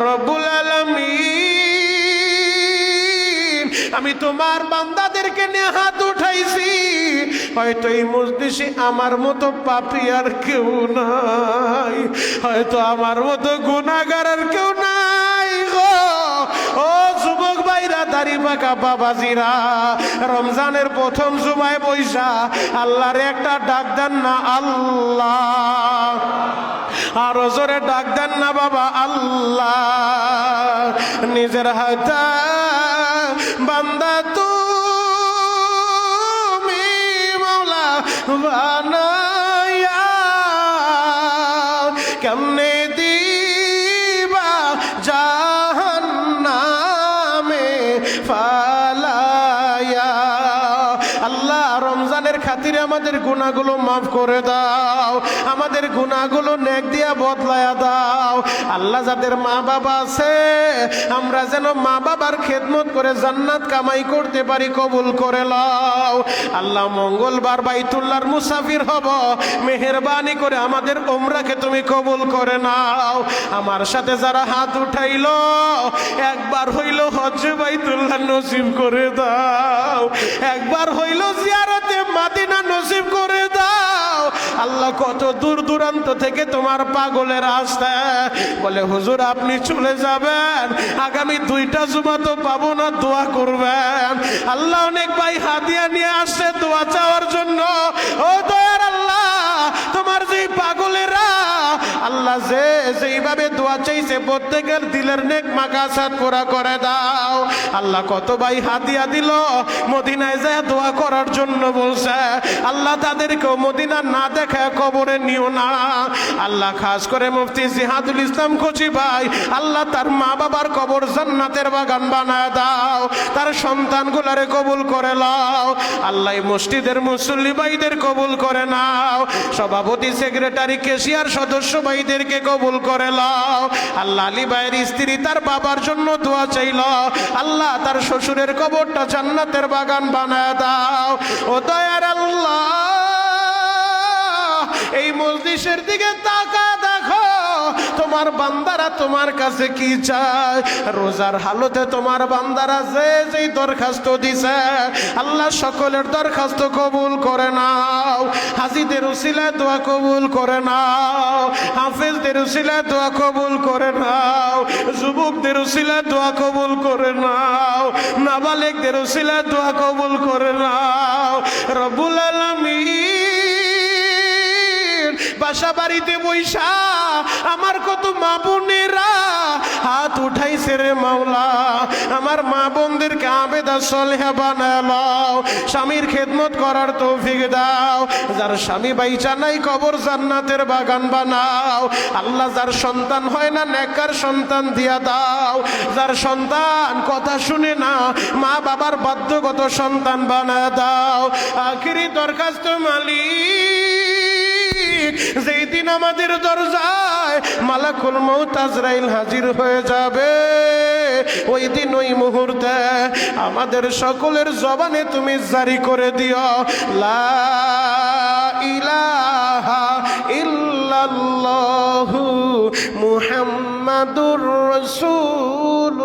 রব্বুল আলামিন। আমি তোমার বান্দাদেরকে নিয়ে হাত উঠাইছি, হয়তো এই মজলিসে আমার মতো পাপী আর কেউ নাই, হয়তো আমার মতো গুনাহগার আর কেউ নাই গো। ও যুবক ভাইরা, দাড়ি পাকা বাবাজিরা, রমজানের প্রথম জুমায় বৈশা আল্লাহর একটা ডাক দেন না আল্লাহ, আর জোরে ডাক দেন না বাবা আল্লাহ। নিজের হাতে বান্দা তুমি মাওলা বানায়া কেমনে দিবা জাহান্নামে ফালায়া। আল্লাহ রমজানের খাতিরে আমাদের গুনাহগুলো মাফ করে দাও, আমাদের গুনাহগুলো নেক দিয়া বদলায়া দাও। আল্লাহ যাদের মা বাবা আছে, আমরা যেন মা বাবার খেদমত করে জান্নাত কামাই করতে পারি, কবুল করে লও। আল্লাহ মঙ্গলবার বাইতুল্লাহর মুসাফির হব, মেহেরবানি করে আমাদের উমরাকে তুমি কবুল করে নাও। আমার সাথে যারা হাত উঠাইলো, একবার হইল হজ বাইতুল্লাহ নসিব করে দাও, একবার হইল জিয়ারতে মাদিনা নসিব করে দাও। আল্লাহ কত দূর দূরান্ত থেকে তোমার পাগলের আসতে বলে, হুজুর আপনি চলে যাবেন, আগামী 2টা জুমা তো পাবো না, দোয়া করবেন। আল্লাহ অনেক ভাই হাদিয়া নিয়ে আসছে দোয়া চাওয়ার জন্য। ও দয়ার আল্লাহ, তোমার যেই পাগলেরা আল্লাহ যে যেইভাবে দোয়া চাইছে প্রত্যেকের দিলের নেক মাকাসাত পুরা করে দাও। আল্লাহ কত ভাই হাদিয়া দিল, মদিনায় যায় দোয়া করার জন্য বলছে, আল্লাহ তাদেরকেও মদিনা না দেখায় কবরে নিও না। আল্লাহ খাস করে মুফতি জিহাদুল ইসলাম কোচি ভাই, আল্লাহ তার মা বাবার কবর জান্নাতের বাগান বানায় দাও, তার সন্তানগুলারে কবুল করে নাও। আল্লাহ মসজিদের মুসল্লি ভাইদের কবুল করে নাও, সভাপতি সেক্রেটারি কেশিয়ার সদস্য ভাইদেরকে কবুল করে নাও। আল্লাহ আলী ভাইয়ের স্ত্রী তার বাবার জন্য দোয়া চাইল, আল্লাহ তার শ্বশুরের কবরটা জান্নাতের বাগান বানায় দাও। ও দয়ার আল্লাহ, এই মজলিসের দিকে তাকা দেখো, তোমার বান্দারা তোমার কাছে কি চায়। রোজার হালতে তোমার বান্দারা যে যেই দরখাস্ত দিছে, আল্লাহ সকলের দরখাস্ত কবুল করে নাও। হাজিদের উসিলায় দোয়া কবুল করে নাও, হাফেজদের উসিলায় দোয়া কবুল করে নাও, যুবকদের উসিলায় দোয়া কবুল করে নাও, নাবালেগদের উসিলায় দোয়া কবুল করে নাও রব্বুল আলামিন। বাসা বাড়িতে বৈশা আমার কত মা বোনেরা হাত উঠাইছে রে মাওলা, আমার মা বোনদেরকে আবেদা সলেহা বানাও, স্বামীর খেদমত করার তৌফিক দাও। যার স্বামী বাইচা নাই কবর জান্নাতের বাগান বানাও আল্লাহ। যার সন্তান হয় না নেককার সন্তান দিয়া দাও, যার সন্তান কথা শুনে না মা বাবার বাধ্যগত সন্তান বানায় দাও। আখিরি দরখাস্ত মালিক, যেই দিন আমাদের দরজায় মালাকুল মউত আজরাইল হাজির হয়ে যাবে, ওই দিন ওই মুহূর্তে আমাদের সকলের জবানে তুমি জারি করে দিও লা ইলাহা ইল্লাল্লাহু মুহাম্মাদুর রাসূলুল্লাহ।